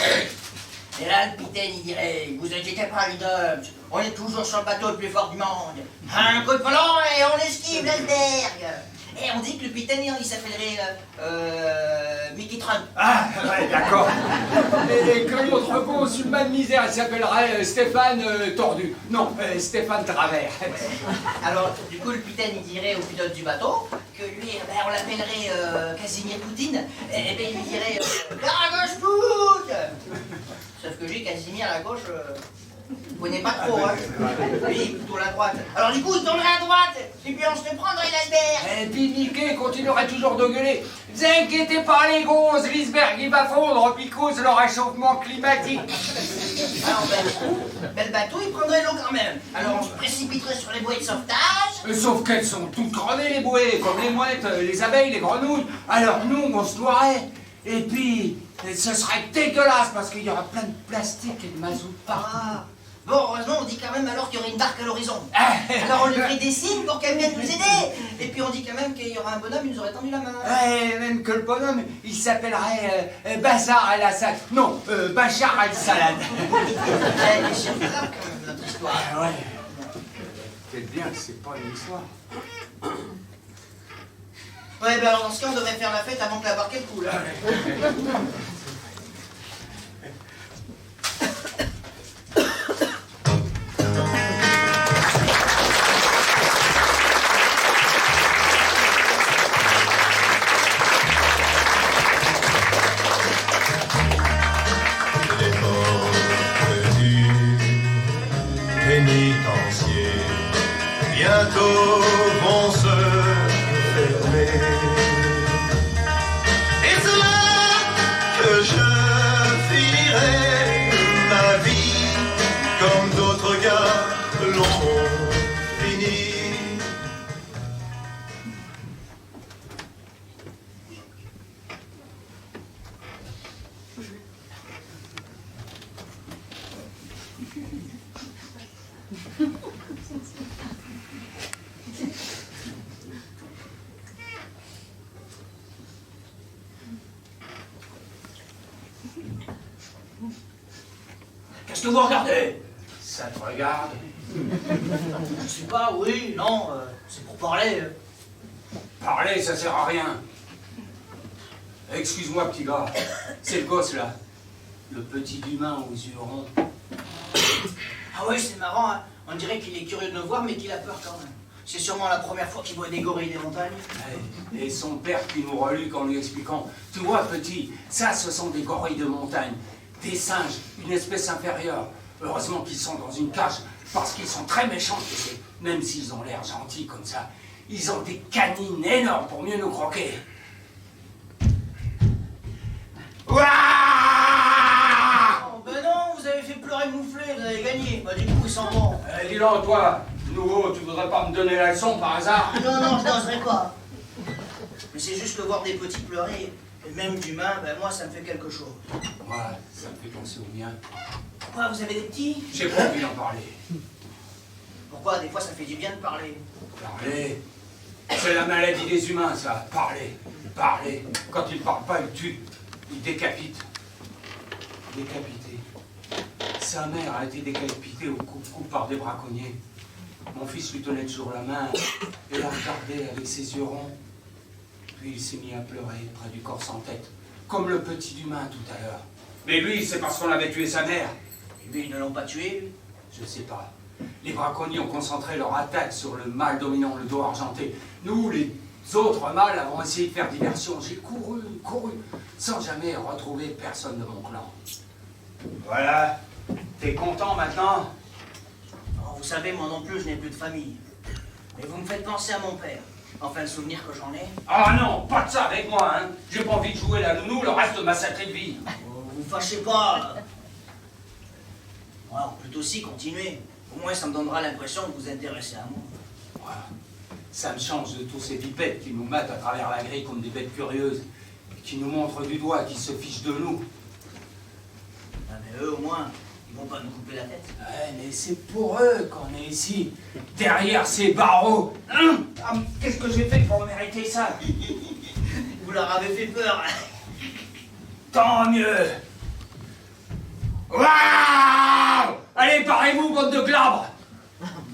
Et là, le capitaine, il dirait, vous inquiétez pas, les hommes, on est toujours sur le bateau le plus fort du monde. Un coup de volant et on esquive l'iceberg. Et on dit que le capitaine, il s'appellerait Mickey Trump. Ah, ouais, d'accord. Et que l'autre beau sulman de misère, il s'appellerait Stéphane Tordu. Non, Stéphane Travers. Alors, du coup, le capitaine, il dirait au pilote du bateau que lui, ben, on l'appellerait Casimir Poutine. Et ben, il lui dirait la gauche Pout. Sauf que lui, Casimir, à la gauche, il connaît pas trop, hein. Lui, plutôt la droite. Alors, du coup, il tournerait à droite. Et puis, on se prendrait l'iceberg. Et puis Mickey continuerait toujours de gueuler. Vous inquiétez pas les gonzes, l'iceberg il va fondre puis cause le réchauffement climatique. Alors, ben, le bateau, il prendrait l'eau quand même. Alors, on se précipiterait sur les bouées de sauvetage. Sauf qu'elles sont toutes crenées les bouées, comme les mouettes, les abeilles, les grenouilles. Alors nous, on se noierait. Et puis, ce serait dégueulasse parce qu'il y aura plein de plastique et de mazout partout. Ah. Bon, heureusement, on dit quand même alors qu'il y aurait une barque à l'horizon. Alors on lui ferait des signes pour qu'elle vienne nous aider. Et puis on dit quand même qu'il y aura un bonhomme, il nous aurait tendu la main. Ouais, même que le bonhomme, il s'appellerait Bazar al-Assad. Non, Bachar al-Salad. Elle est grave quand même, notre histoire. Ah ouais. Peut-être bien que c'est pas une histoire. Ouais, ben alors dans ce cas, on devrait faire la fête avant que la barque elle coule. Pénitenciers bientôt vont se fermer. Et c'est là que je finirai ma vie comme d'autres gars l'ont fini. Qu'est-ce que vous regardez? Ça te regarde? Je sais pas, oui, non, c'est pour parler. Parler, ça sert à rien. Excuse-moi, petit gars. C'est le gosse, là. Le petit humain aux yeux ronds. Ah ouais, c'est marrant, hein. On dirait qu'il est curieux de nous voir, mais qu'il a peur quand même. C'est sûrement la première fois qu'il voit des gorilles des montagnes. Ouais. Et son père qui nous reluque en lui expliquant, tu vois, petit, ça, ce sont des gorilles de montagne. Des singes, une espèce inférieure. Heureusement qu'ils sont dans une cage, parce qu'ils sont très méchants, tu sais. Même s'ils ont l'air gentils comme ça. Ils ont des canines énormes pour mieux nous croquer. Ouah! Oh, ben non, vous avez fait pleurer Mouflé, vous avez gagné. Bah du coup, ils s'en vont. Dis donc, toi, nouveau, tu voudrais pas me donner la leçon par hasard? Non, non, je n'oserais pas. Mais c'est juste que voir des petits pleurer, et même d'humains, ben moi, ça me fait quelque chose. Ouais, ça me fait penser au mien. Pourquoi, vous avez des petits? J'ai pas envie d'en parler. Pourquoi? Des fois, ça fait du bien de parler. Parler, c'est la maladie des humains, ça. Parler, parler. Quand ils parlent pas, ils tuent. Ils décapitent. Décapité. Sa mère a été décapitée au coupe-coupe par des braconniers. Mon fils lui tenait toujours la main et la regardait avec ses yeux ronds. Puis il s'est mis à pleurer près du corps sans tête, comme le petit humain tout à l'heure. Mais lui, c'est parce qu'on avait tué sa mère. Et bien, ils ne l'ont pas tué, lui. Je sais pas. Les braconniers ont concentré leur attaque sur le mâle dominant le dos argenté. Nous, les autres mâles, avons essayé de faire diversion. J'ai couru, sans jamais retrouver personne de mon clan. Voilà. T'es content maintenant? Oh, vous savez, moi non plus, je n'ai plus de famille. Mais vous me faites penser à mon père. Enfin, le souvenir que j'en ai. Ah non, pas de ça avec moi, hein. J'ai pas envie de jouer la nounou le reste de ma sacrée vie. Oh, vous fâchez pas. Alors, plutôt si, continuez. Au moins, ça me donnera l'impression de vous intéresser à moi. Voilà. Ça me change de tous ces pipettes qui nous matent à travers la grille comme des bêtes curieuses, qui nous montrent du doigt, qui se fichent de nous. Ah, mais eux, au moins, ils vont pas nous couper la tête. Ouais, mais c'est pour eux qu'on est ici, derrière ces barreaux. Hein? Ah, qu'est-ce que j'ai fait pour mériter ça? Vous leur avez fait peur. Tant mieux. Waouh! Allez, parez-vous, bande de glabres!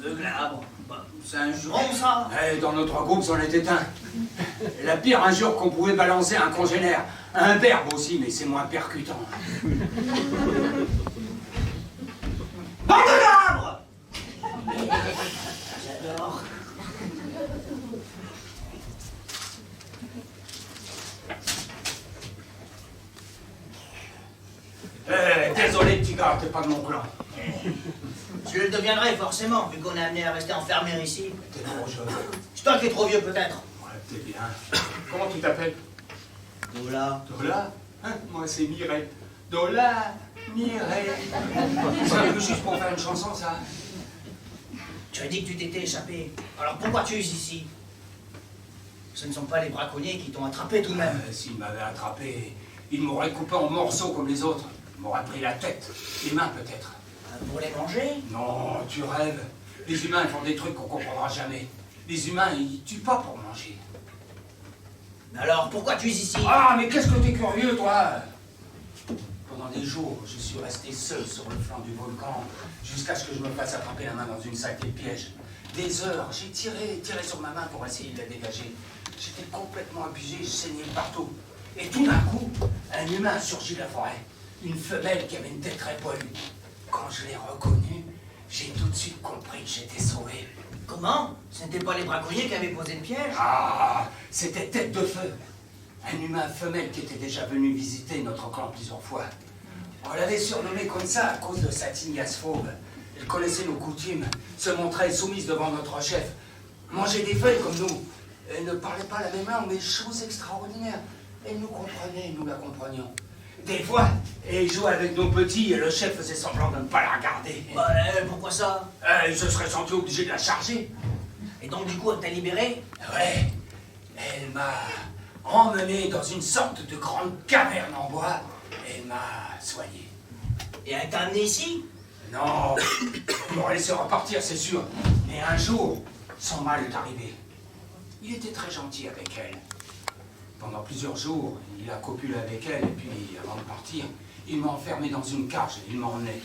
De glabre. Bah, c'est un juron, ça. Eh, dans notre groupe, c'en était un. La pire injure qu'on pouvait balancer à un congénère. Un verbe aussi, mais c'est moins percutant. Bande de glabres! J'adore. Désolé, petit gars, t'es pas de mon clan. Je le deviendrai forcément, vu qu'on est amené à rester enfermé ici. T'es trop jeune. C'est toi qui es trop vieux peut-être. Ouais, t'es bien. Comment tu t'appelles? Dola. Dola? Hein? Moi, c'est Mireille. Dola, Mireille. C'est un peu juste pour faire une chanson, ça. Tu as dit que tu t'étais échappé. Alors pourquoi tu es ici? Ce ne sont pas les braconniers qui t'ont attrapé tout de même. S'ils m'avaient attrapé, ils m'auraient coupé en morceaux comme les autres. Ils m'auraient pris la tête, les mains peut-être. Pour les manger? Non, tu rêves. Les humains font des trucs qu'on comprendra jamais. Les humains, ils tuent pas pour manger. Alors pourquoi tu es ici? Ah, mais qu'est-ce que t'es curieux, toi? Pendant des jours, je suis resté seul sur le flanc du volcan, jusqu'à ce que je me fasse attraper la main dans une sacrée piège. Des heures, j'ai tiré sur ma main pour essayer de la dégager. J'étais complètement abusé, je saignais partout. Et tout d'un coup, un humain surgit de la forêt. Une femelle qui avait une tête très poilue. Quand je l'ai reconnue, j'ai tout de suite compris que j'étais sauvé. Comment? Ce n'étaient pas les braconniers qui avaient posé le piège? Ah, c'était Tête de Feu. Un humain femelle qui était déjà venu visiter notre clan plusieurs fois. On l'avait surnommée comme ça à cause de sa tignasse fauve. Elle connaissait nos coutumes, se montrait soumise devant notre chef, mangeait des feuilles comme nous. Elle ne parlait pas la même langue, mais chose extraordinaire. Elle nous comprenait, nous la comprenions. Des fois, elle jouait avec nos petits et le chef faisait semblant de ne pas la regarder. Bah, pourquoi ça? Je serais senti obligé de la charger. Et donc du coup, elle t'a libéré? Ouais, elle m'a emmené dans une sorte de grande caverne en bois. Elle m'a soigné. Et elle t'a amené ici? Non, il m'aurait laissé repartir, c'est sûr. Mais un jour, son mal est arrivé. Il était très gentil avec elle. Pendant plusieurs jours, il a copulé avec elle, et puis, avant de partir, il m'a enfermé dans une cage et il m'a emmené.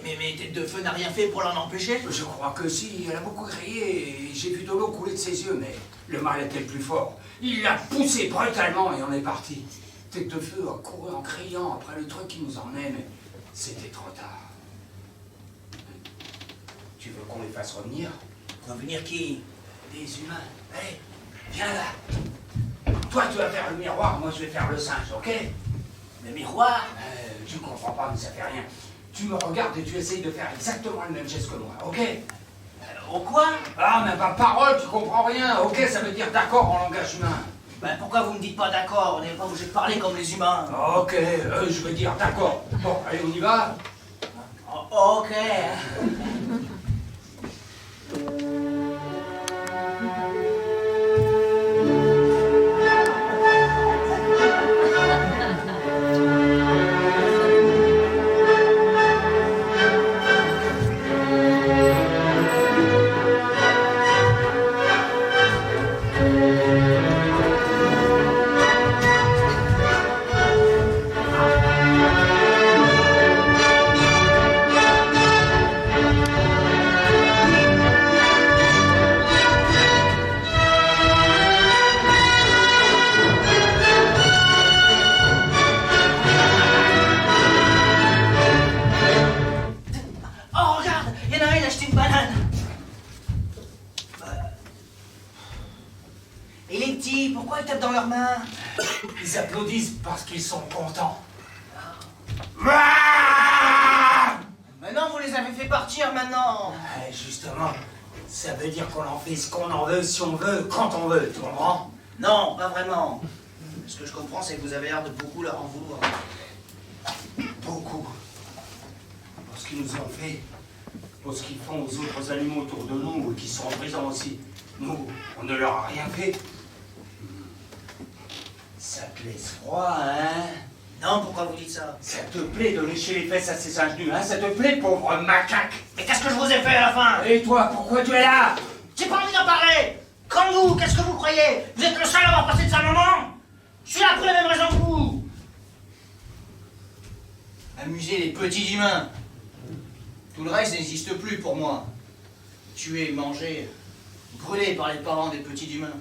Mais Tête de Feu n'a rien fait pour l'en empêcher? Je crois que si, elle a beaucoup crié, et j'ai vu de l'eau couler de ses yeux, mais le mal était le plus fort. Il l'a poussé brutalement et on est parti. Tête de Feu a couru en criant après le truc qui nous emmenait, mais c'était trop tard. Tu veux qu'on les fasse revenir? Revenir qui? Des humains. Allez, viens là. Toi, tu vas faire le miroir, moi je vais faire le singe, ok? Le miroir? Tu comprends pas, mais ça fait rien. Tu me regardes et tu essayes de faire exactement le même geste que moi, ok? Au quoi? Ah, mais ma parole, tu comprends rien, ok? Ça veut dire d'accord en langage humain. Ben pourquoi vous me dites pas d'accord? On n'est pas obligé de parler comme les humains. Ok, je veux dire d'accord. Bon, allez, on y va? Ok. Pourquoi ils tapent dans leurs mains? Ils applaudissent parce qu'ils sont contents. Maintenant, vous les avez fait partir, maintenant. Justement, ça veut dire qu'on en fait ce qu'on en veut, si on veut, quand on veut, tu comprends? Non, pas vraiment. Ce que je comprends, c'est que vous avez l'air de beaucoup leur en vouloir. Beaucoup. Pour ce qu'ils nous ont fait, pour ce qu'ils font aux autres animaux autour de nous, et qui sont en prison aussi. Nous, on ne leur a rien fait. Ça te laisse froid, hein? Non, pourquoi vous dites ça? Ça te plaît de lécher les fesses à ces singes nus, hein? Ça te plaît, pauvre macaque? Mais qu'est-ce que je vous ai fait à la fin? Et toi, pourquoi tu es là? J'ai pas envie d'en parler! Comme vous, qu'est-ce que vous croyez? Vous êtes le seul à avoir passé de sa maman? Je suis là pour les mêmes raisons que vous! Amuser les petits humains. Tout le reste n'existe plus pour moi. Tuer, manger, brûlé par les parents des petits humains.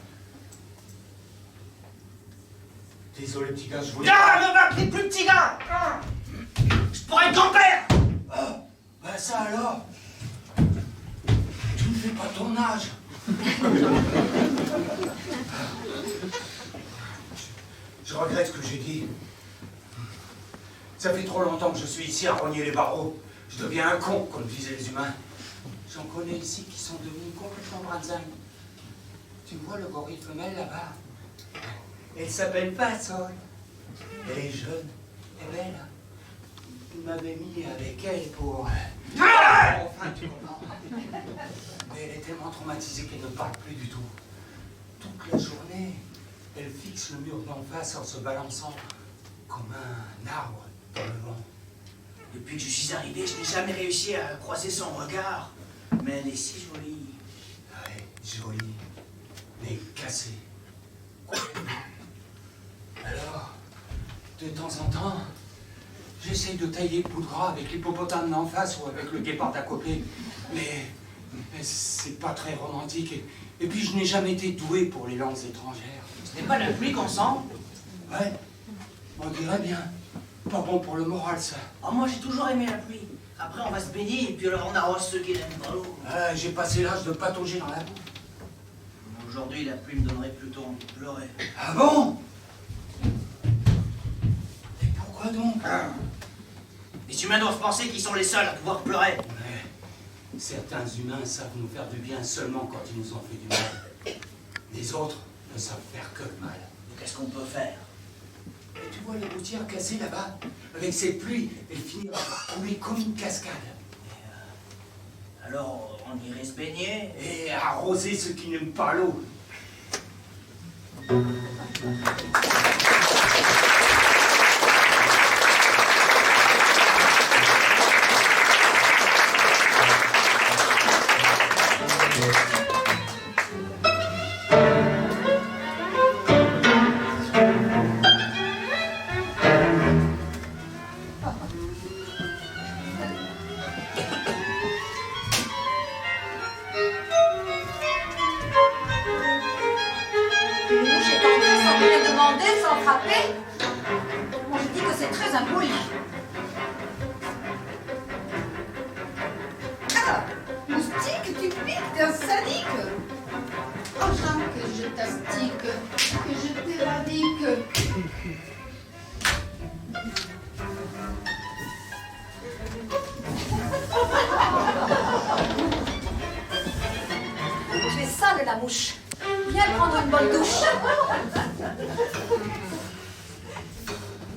Désolé, petit gars, je voulais... Ah, ne m'appelez plus petit gars! Je pourrais être grand-père! Ah, bah ça alors. Tu ne fais pas ton âge. Je regrette ce que j'ai dit. Ça fait trop longtemps que je suis ici à rogner les barreaux. Je deviens un con, comme disaient les humains. J'en connais ici qui sont devenus complètement brinzins. Tu vois le gorille femelle là-bas? Elle s'appelle Passol. Elle est jeune et belle. Il m'avait mis avec elle pour... Enfin, tu comprends. Mais elle est tellement traumatisée qu'elle ne parle plus du tout. Toute la journée, elle fixe le mur d'en face en se balançant comme un arbre dans le vent. Depuis que je suis arrivé, je n'ai jamais réussi à croiser son regard. Mais elle est si jolie. Ouais, jolie, mais cassée. Alors, de temps en temps, j'essaye de tailler le bout de gras avec l'hippopotame d'en face ou avec le guépard d'à côté. Mais c'est pas très romantique. Et puis je n'ai jamais été doué pour les langues étrangères. Ce n'est pas la pluie qu'on sent? Ouais, on dirait bien. Pas bon pour le moral, ça. Oh, moi, j'ai toujours aimé la pluie. Après, on va se baigner et puis alors on arrose ceux qui n'aiment pas l'eau. J'ai passé l'âge de patauger dans la boue. Aujourd'hui, la pluie me donnerait plutôt envie de pleurer. Ah bon? Et pourquoi donc? Les humains doivent penser qu'ils sont les seuls à pouvoir pleurer. Ouais. Certains humains savent nous faire du bien seulement quand ils nous ont fait du mal. Les autres ne savent faire que le mal. Qu'est-ce qu'on peut faire? Et tu vois les routières cassées là-bas? Avec cette pluie, elles finiront par couler comme une cascade. Alors, on irait se baigner? Et arroser ceux qui n'aiment pas l'eau. Une mouche est entrée sans rien demander, sans frapper. Moi, je dis que c'est très impoli. Ah, moustique, tu piques, t'es un sadique. Oh Jean, que je t'astique, que je t'éradique. Tu es sale, la mouche. Viens prendre une bonne douche.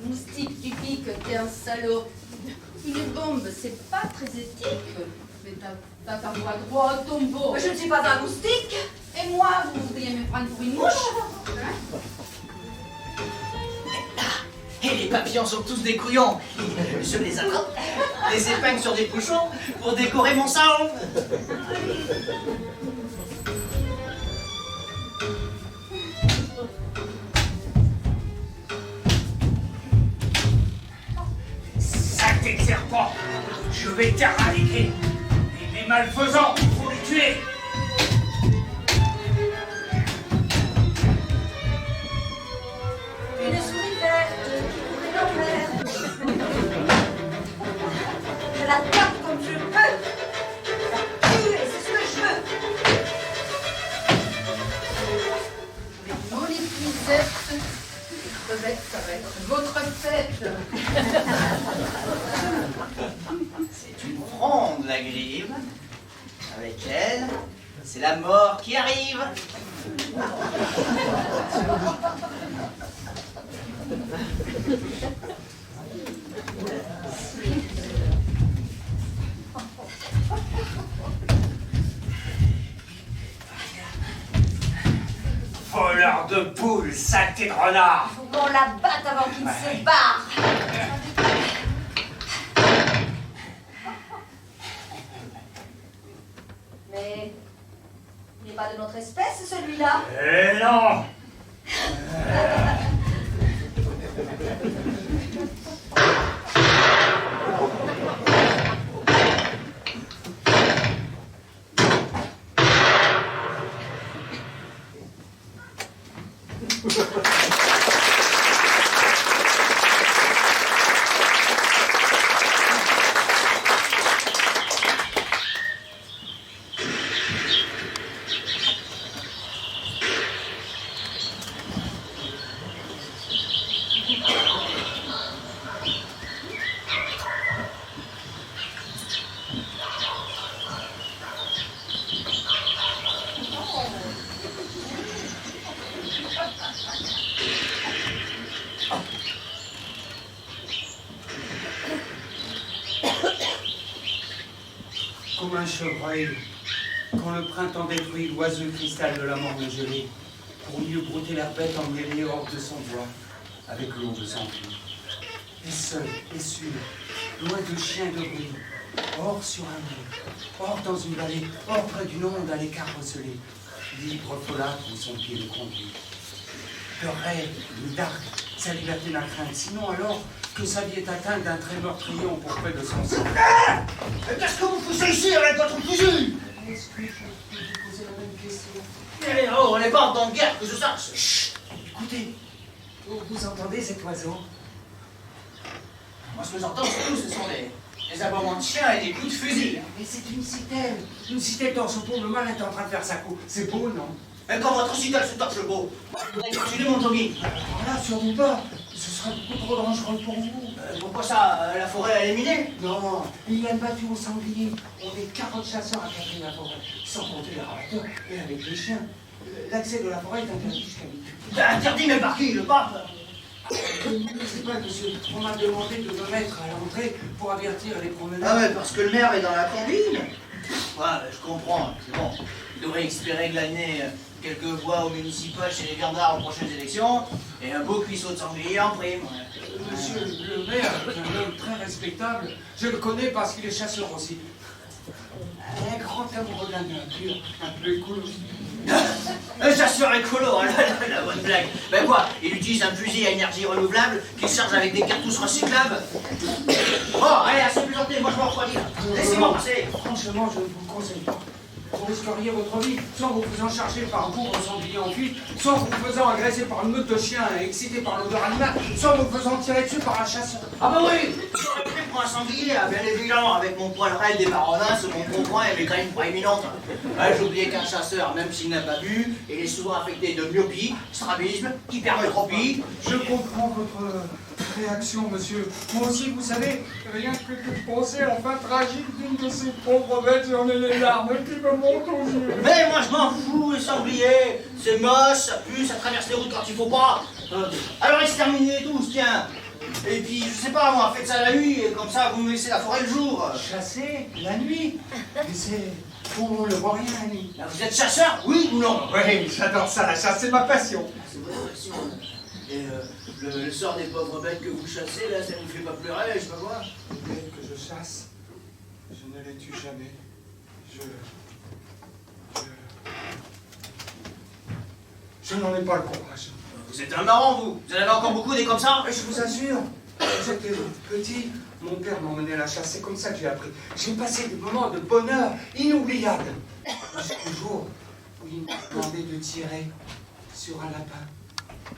Moustique, tu piques, t'es un salaud. Une bombe, c'est pas très éthique. Mais t'as ta voix droit au tombeau. Je ne suis pas un moustique. Et moi, vous voudriez me prendre pour une mouche? Hein? Et les papillons sont tous des couillons. Je les attrape, les épingle sur des bouchons pour décorer mon salon. Saleté de serpent, je vais t'éradiquer. Et les malfaisants, il faut les tuer. Une souris verte qui courait l'envers. Je la tape comme je peux. Je la tue et c'est ce que je veux. Les jolies grisettes. Crevettes, ça va être votre fête. C'est une fronde, la grive. Avec elle, c'est la mort qui arrive. Voleur de poules, saleté de renard. Faut qu'on la batte avant qu'il ne se barre. Mais il n'est pas de notre espèce, celui-là. Eh non. comme un chevreuil, quand le printemps détruit l'oiseux cristal de la mort de gelée, pour mieux brouter la bête emmêlée hors de son bois, avec l'eau de son puits. Et seul, et sûr, loin de chien de bruit, hors sur un mur, hors dans une vallée, hors près d'une onde à l'écart recelé, libre folâtre où son pied le conduit. De rêve, de dark, sa liberté n'a crainte, sinon alors que sa vie est atteinte d'un trait meurtrier empourpré de son sang. Qu'est-ce que vous foutez ici avec votre fusil? Est-ce que je peux vous poser la même question? Eh oh, on n'est pas en temps de guerre, que je sache. Chut! Écoutez, vous entendez cet oiseau? Moi, ce que j'entends surtout, ce sont des aboiements de chiens et des coups de fusil. Mais c'est une citelle dans son pot, le mal est en train de faire sa cour. C'est beau, non? Et quand votre citelle se torche le beau, vous allez continuer mon jogging. Alors là, surtout pas. Ce sera beaucoup trop dangereux pour vous. Pourquoi ça? La forêt, elle est minée? Non, il y a une battue au sanglier. On est 40 chasseurs à capter la forêt, sans compter les rabatteurs et avec les chiens. L'accès de la forêt est interdit jusqu'à midi. Interdit, mais par qui? Le pape? Je ne sais pas, monsieur. On m'a demandé de me mettre à l'entrée pour avertir les promeneurs. Ah ouais, parce que le maire est dans la combine. Ouais, je comprends, c'est bon. Il devrait espérer glaner quelques voix au municipal chez les Bernards aux prochaines élections et un beau cuisseau de sanglier en prime. Monsieur le maire est un homme très respectable. Je le connais parce qu'il est chasseur aussi. Un grand amoureux de la nature, un peu écolo. Un chasseur écolo, la bonne blague. Ben quoi, il utilise un fusil à énergie renouvelable qui se charge avec des cartouches recyclables. Bon, allez, assez plaisanté, moi je m'en refroidis là. Laissez-moi passer. Franchement, je ne vous le conseille pas. Vous risqueriez votre vie, soit en vous faisant charger par un pauvre sanglier en fuite, soit en vous faisant agresser par une meute de chiens excités par l'odeur animale, soit en vous faisant tirer dessus par un chasseur. Ah bah oui, j'aurais pris pour un sanglier, bien évidemment, avec mon poil raide des baronins, mon comprend et mes crèmes proéminentes. Ouais, j'ai oublié qu'un chasseur, même s'il n'a pas bu, il est souvent affecté de myopie, strabisme, hypermétropie. Je comprends votre réaction, monsieur. Moi aussi, vous savez, rien que de penser à la fin tragique d'une de ces pauvres bêtes, j'en ai les larmes qui me montent aux yeux. Mais moi je m'en fous, les sangliers. C'est moche, ça pue, ça traverse les routes quand il faut pas. Alors exterminez tous, tiens. Et puis, je sais pas, moi, faites ça la nuit, et comme ça, vous me laissez la forêt le jour. Chasser la nuit? Mais c'est... on ne voit rien la nuit. Là, vous êtes chasseur, oui ou non? Oui, j'adore ça, la chasse, c'est ma passion. C'est votre passion. Et le sort des pauvres bêtes que vous chassez, là, ça vous fait pas pleurer, je sais pas quoi. Les bêtes que je chasse, je ne les tue jamais. Je n'en ai pas le courage. Vous êtes un marrant, vous. Vous en avez encore beaucoup des comme ça? Mais je vous assure, j'étais petit, mon père m'emmenait à la chasse, c'est comme ça que j'ai appris. J'ai passé des moments de bonheur inoubliables. Jusqu'au jour où il m'a demandé de tirer sur un lapin.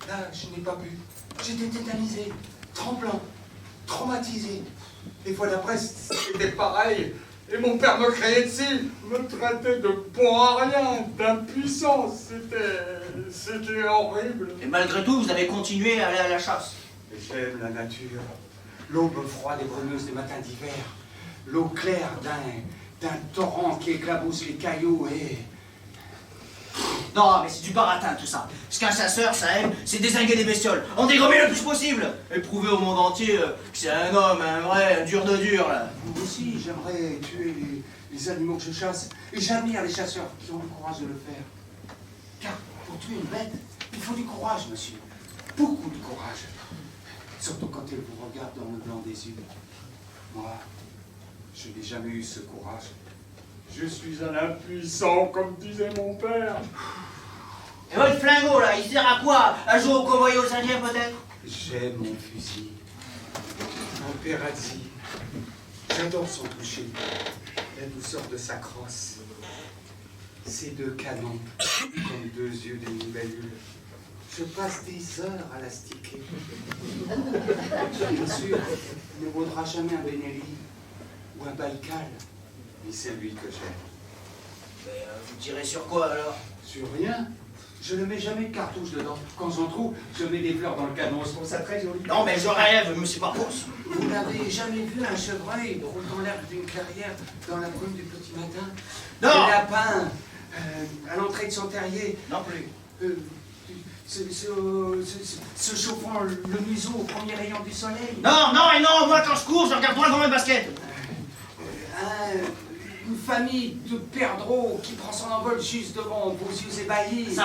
Là, je n'ai pas pu. J'étais tétanisé, tremblant, traumatisé. Les fois d'après, c'était pareil. Et mon père me criait dessus, me traitait de bon à rien, d'impuissant. C'était horrible. Et malgré tout, vous avez continué à aller à la chasse. J'aime la nature. L'aube froide et brumeuse des matins d'hiver. L'eau claire d'un torrent qui éclabousse les cailloux et... Non, mais c'est du baratin tout ça. Ce qu'un chasseur, ça aime, c'est dézinguer des bestioles, en dégommer le plus possible. Et prouver au monde entier que c'est un homme, un vrai, un dur de dur, là. Moi aussi, j'aimerais tuer les animaux que je chasse. Et j'admire les chasseurs qui ont le courage de le faire. Car pour tuer une bête, il faut du courage, monsieur. Beaucoup de courage. Surtout quand elle vous regarde dans le blanc des yeux. Moi, je n'ai jamais eu ce courage. Je suis un impuissant, comme disait mon père. Et votre flingot, là, il sert à quoi? À jouer au cowboy aux Indiens, peut-être? J'aime mon fusil. Mon père a dit. J'adore son toucher. La douceur de sa crosse. Ses deux canons, comme deux yeux d'une libellule. Je passe des heures à l'astiquer. Bien sûr, il ne vaudra jamais un Benelli ou un Baïkal. Mais c'est lui que j'aime. Mais vous tirez sur quoi, alors? Sur rien. Je ne mets jamais de cartouche dedans. Quand j'en trouve, je mets des fleurs dans le canon. Je trouve ça très joli. Non, mais je rêve, mais c'est pas possible. Vous n'avez jamais vu un chevreuil roulant l'herbe d'une clairière dans la brume du petit matin? Non. Un lapin à l'entrée de son terrier. Non plus. Se chauffant le museau au premier rayon du soleil. Non, non et non, moi quand je cours, je regarde droit dans mes baskets. Une famille de perdreaux qui prend son envol juste devant vos yeux ébahis.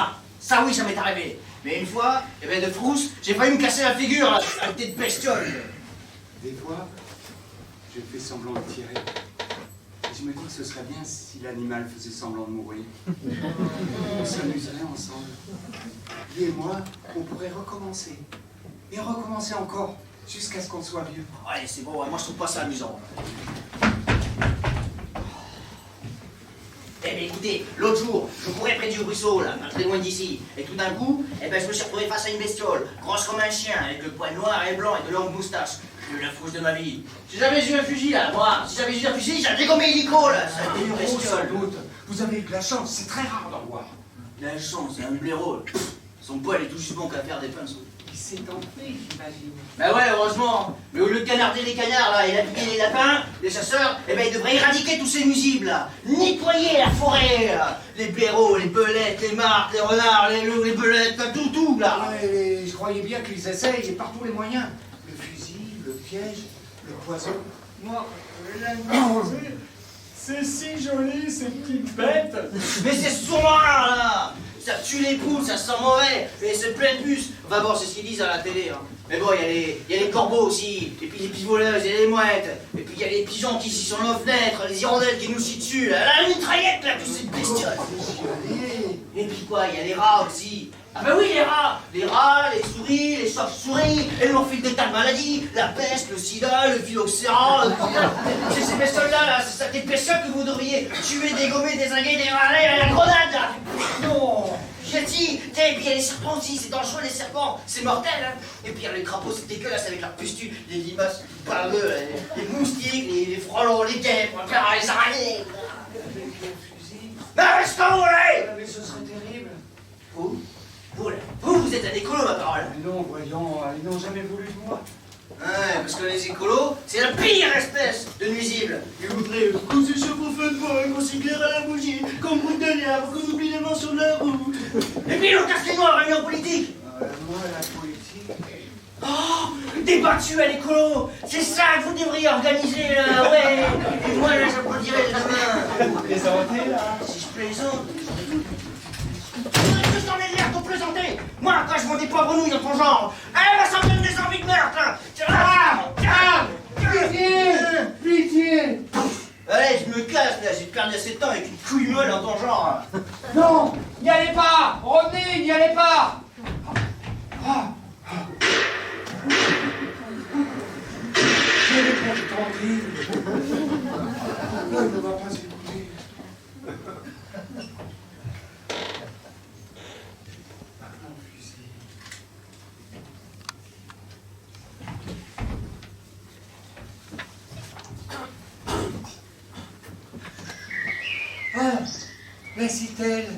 Ça oui, ça m'est arrivé. Mais une fois, eh ben, de frousse, j'ai failli me casser la figure, là, avec des bestiole. Des fois, je fais semblant de tirer. Et je me dis que ce serait bien si l'animal faisait semblant de mourir. On s'amuserait ensemble. Lui et moi, on pourrait recommencer. Et recommencer encore, jusqu'à ce qu'on soit vieux. Allez, c'est bon, moi je trouve pas ça amusant. Eh bien écoutez, l'autre jour, je courais près du ruisseau, là, pas très loin d'ici, et tout d'un coup, eh ben, je me suis retrouvé face à une bestiole, grosse comme un chien, avec le poil noir et blanc et de longues moustaches. J'ai eu la frousse de ma vie. Si j'avais eu un fusil, là, moi, si j'avais eu un fusil, j'avais dégommé l'hélico, là, ça a été une bestiole. Sans doute. Vous avez eu de la chance, c'est très rare d'en voir. La chance, c'est un blaireau. Son poil est tout juste bon qu'à faire des pinceaux. Il s'est enfui, j'imagine. Bah ouais, heureusement. Mais au lieu de canarder les canards, là, et lapiner les lapins, les chasseurs, eh ben, ils devraient éradiquer tous ces nuisibles, là. Nettoyer la forêt, là. Les blaireaux, les belettes, les martres, les renards, les loups, les belettes, là, tout, là. Ouais, je croyais bien qu'ils essayent, et par tous les moyens. Le fusil, le piège, le poison. Moi, c'est si joli, ces petites bêtes. Mais c'est souvent là. Ça tue les poules, ça sent mauvais, et c'est plein de puces. Enfin bon, c'est ce qu'ils disent à la télé. Hein. Mais bon, il y a les corbeaux aussi, et puis les pivoleuses, et les mouettes, et puis il y a les pigeons qui sont sur nos fenêtres, les hirondelles qui nous chient dessus, la mitraillette, là, tous ces bestioles. Et puis quoi, il y a les rats aussi. Ah ben oui, les rats, les souris, les chauves-souris, et le morphine des tas de maladies, la peste, le sida, le phylloxéra, c'est ces bestioles-là, là, c'est ça, des bestioles que vous devriez tuer, dégommer, désinguer, dévaler à la grenade, là. Non, j'ai dit, et puis il y a les serpents aussi, c'est dangereux les serpents, c'est mortel, hein. Et puis il y a les crapauds, c'est dégueulasse avec leurs pustules, les limaces baveux, les moustiques, les frelons, les guêpes, les araignées. Mais reste où, là. Mais ce serait terrible. Vous êtes un écolo, ma parole. Mais non, voyons, ils n'ont jamais voulu de moi. Ouais, parce que les écolos, c'est la pire espèce de nuisible. Ils voudraient qu'on s'échauffe au feu de bois, qu'on s'éclaire à la bougie, qu'on brûle de l'herbe, qu'on oublie les mentions de la roue. Et puis le casque noir réunion politique. Moi, la politique... Oh, débattu à l'écolo. C'est ça que vous devriez organiser, là, ouais. Et moi, là, j'applaudirais demain. Vous plaisantez, là? Si je plaisante... Qu'est-ce que t'en es l'air de plaisanter? Moi, quand je vois des pauvres nouilles dans ton genre, ça me donne des envies de meurtre, là. Pitié! Allez, je me casse, là, j'ai perdu assez de temps avec une couille molle dans ton genre. Non! N'y allez pas! Revenez, n'y allez pas! Je vais répondre tranquille. Non, il ne va pas s'écouter. Ah, la citelle,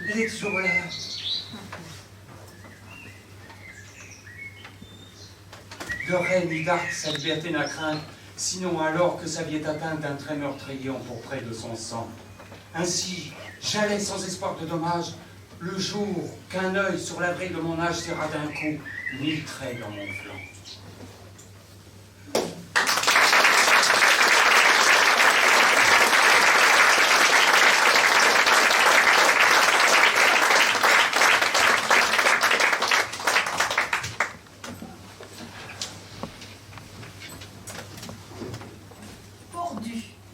elle est toujours là. De reine ni d'arc, sa liberté n'a crainte, sinon alors que sa vie est atteinte d'un trait meurtrier en pourprès de son sang. Ainsi, j'allais sans espoir de dommage, le jour qu'un œil sur l'avril de mon âge serra d'un coup 1000 traits dans mon flanc.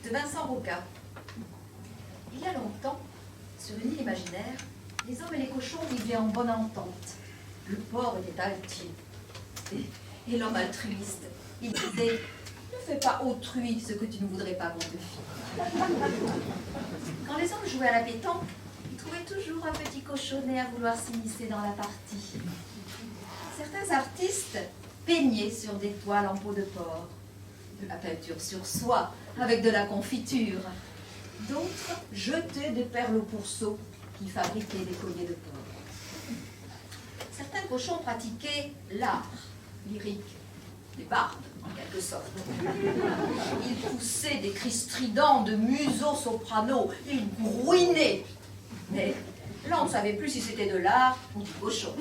De Vincent Roca. Il y a longtemps, sur une île imaginaire, les hommes et les cochons vivaient en bonne entente. Le porc était altier. Et l'homme altruiste, il disait « Ne fais pas autrui ce que tu ne voudrais pas qu'on te fît. » Quand les hommes jouaient à la pétanque, ils trouvaient toujours un petit cochonnet à vouloir s'immiscer dans la partie. Certains artistes peignaient sur des toiles en peau de porc, de la peinture sur soie, avec de la confiture. D'autres jetaient des perles au pourceau qui fabriquaient des colliers de porc. Certains cochons pratiquaient l'art lyrique, des bardes en quelque sorte. Ils poussaient des cris stridents de museau soprano, ils grouinaient. Mais là on ne savait plus si c'était de l'art ou du cochon.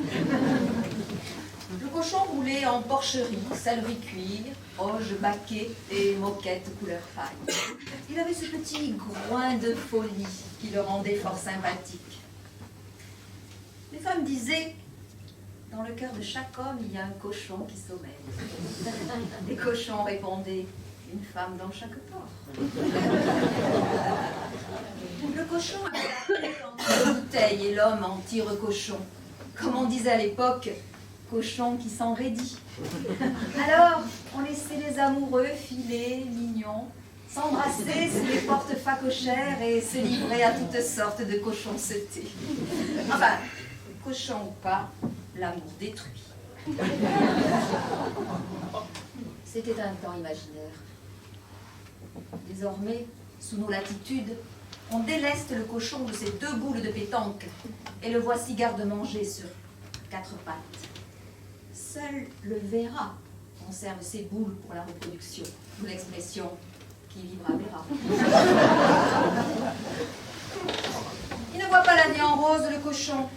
Le cochon roulait en porcherie, céleri cuir, orge baquet et moquette couleur paille. Il avait ce petit groin de folie qui le rendait fort sympathique. Les femmes disaient, dans le cœur de chaque homme, il y a un cochon qui sommeille. Les cochons répondaient, une femme dans chaque port. Le cochon avait la tête en bouteille et l'homme en tire-cochon. Comme on disait à l'époque, cochon qui s'enraidit. Alors, on laissait les amoureux filer, mignons, s'embrasser sous les portes facochères et se livrer à toutes sortes de cochoncetés. Enfin, cochon ou pas, l'amour détruit. C'était un temps imaginaire. Désormais, sous nos latitudes, on déleste le cochon de ses 2 boules de pétanque et le voici garde-manger sur 4 pattes. Seul le verra conserve ses boules pour la reproduction, d'où l'expression « qui vivra verra ». Il ne voit pas la vie en rose, le cochon.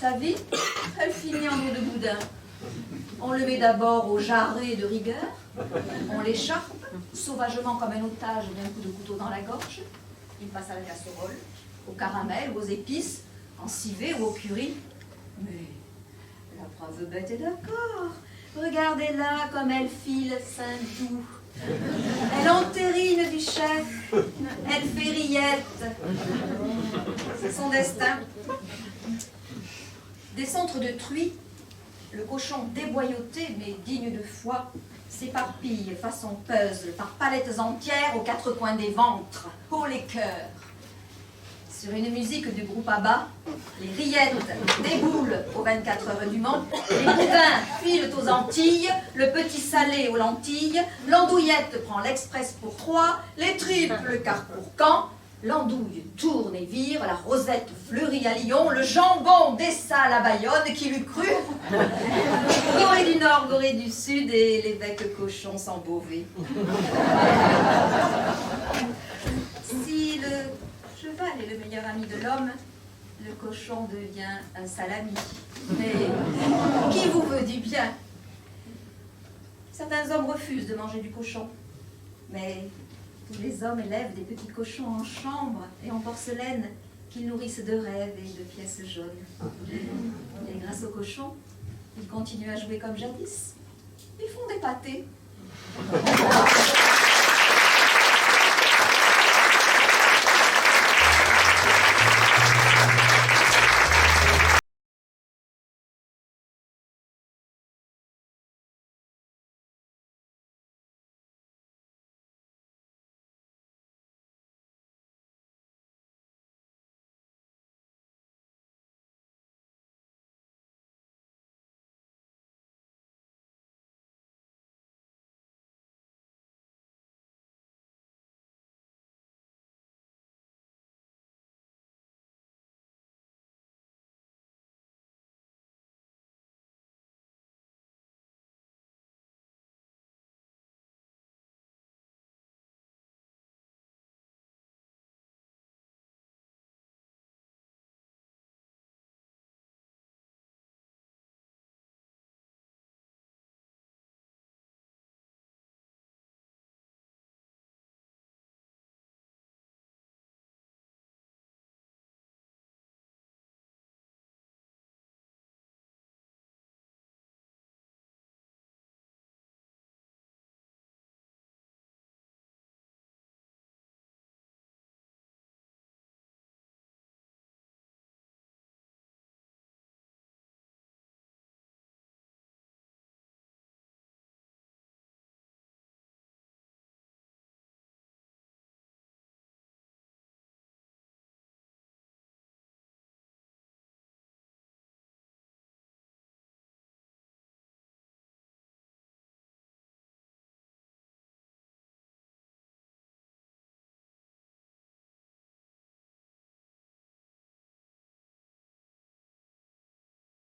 Sa vie, elle finit en eau de boudin. On le met d'abord au jarret de rigueur, on l'écharpe, sauvagement comme un otage d'un coup de couteau dans la gorge. Il passe à la casserole, au caramel ou aux épices, en civet ou au curry. Mais la brave bête est d'accord. Regardez-la comme elle file sein doux. Elle entérine du chef, elle fait rillette. C'est son destin. Des centres de truie, le cochon déboyauté mais digne de foi s'éparpille façon puzzle par palettes entières aux 4 coins des ventres. Oh les cœurs! Sur une musique du groupe ABBA, les rillettes déboulent aux 24 heures du Mans, les boudins filent aux Antilles, le petit salé aux lentilles, l'andouillette prend l'express pour 3, les tripes le quart pour Caen, l'andouille tourne et vire, la rosette fleurit à Lyon, le jambon dessale à Bayonne, qui l'eût cru. Gorée du Nord, Gorée du Sud et l'évêque cochon sans Beauvais. Si le cheval est le meilleur ami de l'homme, le cochon devient un salami. Mais qui vous veut du bien? Certains hommes refusent de manger du cochon, mais tous les hommes élèvent des petits cochons en chambre et en porcelaine qu'ils nourrissent de rêves et de pièces jaunes. Et grâce aux cochons, ils continuent à jouer comme jadis. Ils font des pâtés.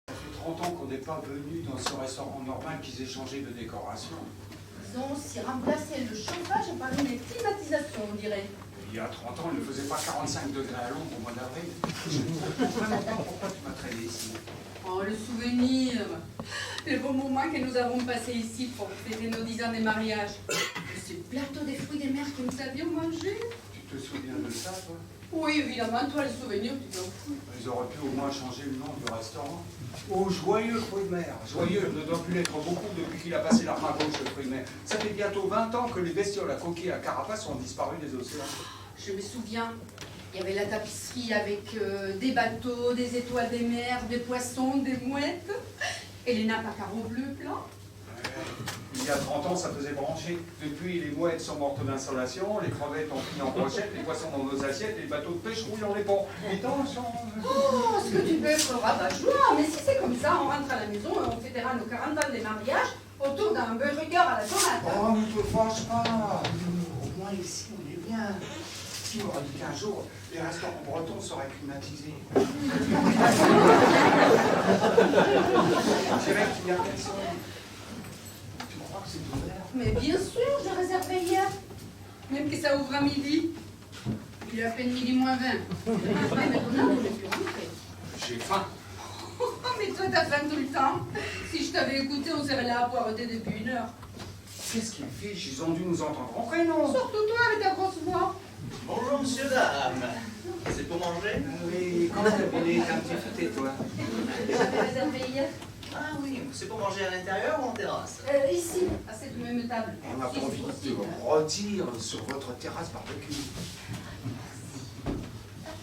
Ça fait 30 ans qu'on n'est pas venu dans ce restaurant normal qu'ils échangeaient de décoration. Ils ont aussi remplacé le chauffage par une climatisation, on dirait. Il y a 30 ans, il ne faisait pas 45 degrés à l'ombre au mois d'avril. Je ne comprends vraiment pas pourquoi tu m'as traîné ici. Oh, le souvenir. Les bons moments que nous avons passés ici pour fêter nos 10 ans de mariage. Ce plateau des fruits des mers que nous avions mangé. Tu te souviens de ça, toi? Oui, évidemment, toi, les souvenirs, tu t'en fous. Ils auraient pu au moins changer le nom du restaurant. Au joyeux fruit de mer. Joyeux ne doit plus l'être beaucoup depuis qu'il a passé l'arme à gauche, le fruit de mer. Ça fait bientôt 20 ans que les bestioles à coquilles et à carapace ont disparu des océans. Je me souviens, il y avait la tapisserie avec des bateaux, des étoiles des mers, des poissons, des mouettes, et les nappes à carreaux bleus blancs. Il y a 30 ans, ça faisait brancher. Depuis, les mouettes sont mortes d'insolation, les crevettes ont fini en brochette, les poissons dans nos assiettes, et les bateaux de pêche roulent dans les ponts. Les temps changent. Oh, ce que tu peux être rabat-joie. Mais si c'est comme ça, on rentre à la maison et on fêtera nos 40 ans de mariage autour d'un burger à la tomate. Oh, ne te fâche pas. Au moins ici, on est bien. Qui m'aurait dit qu'un jour, les restaurants bretons seraient climatisés? Je dirais qu'il y a personne. Tu crois que c'est ouvert? Mais bien sûr, je réservais hier. Même que ça ouvre à midi. Il est à peine midi moins 20. Mais maintenant, on ne plus rentrer. J'ai faim. Oh, mais toi, t'as faim tout le temps. Si je t'avais écouté, on serait là à poireauter depuis 1 heure. Qu'est-ce qu'ils fichent? Ils ont dû nous entendre rentrer, non? Surtout toi avec ta grosse voix. Bonjour, monsieur, dame. C'est pour manger? Oui, quand t'as venu, t'as un petit fêté, toi? J'avais réservé hier. Ah oui, c'est pour manger à l'intérieur ou en terrasse? Ici, à cette même table. On a Si, envie c'est de possible. rôtir sur votre terrasse barbecue.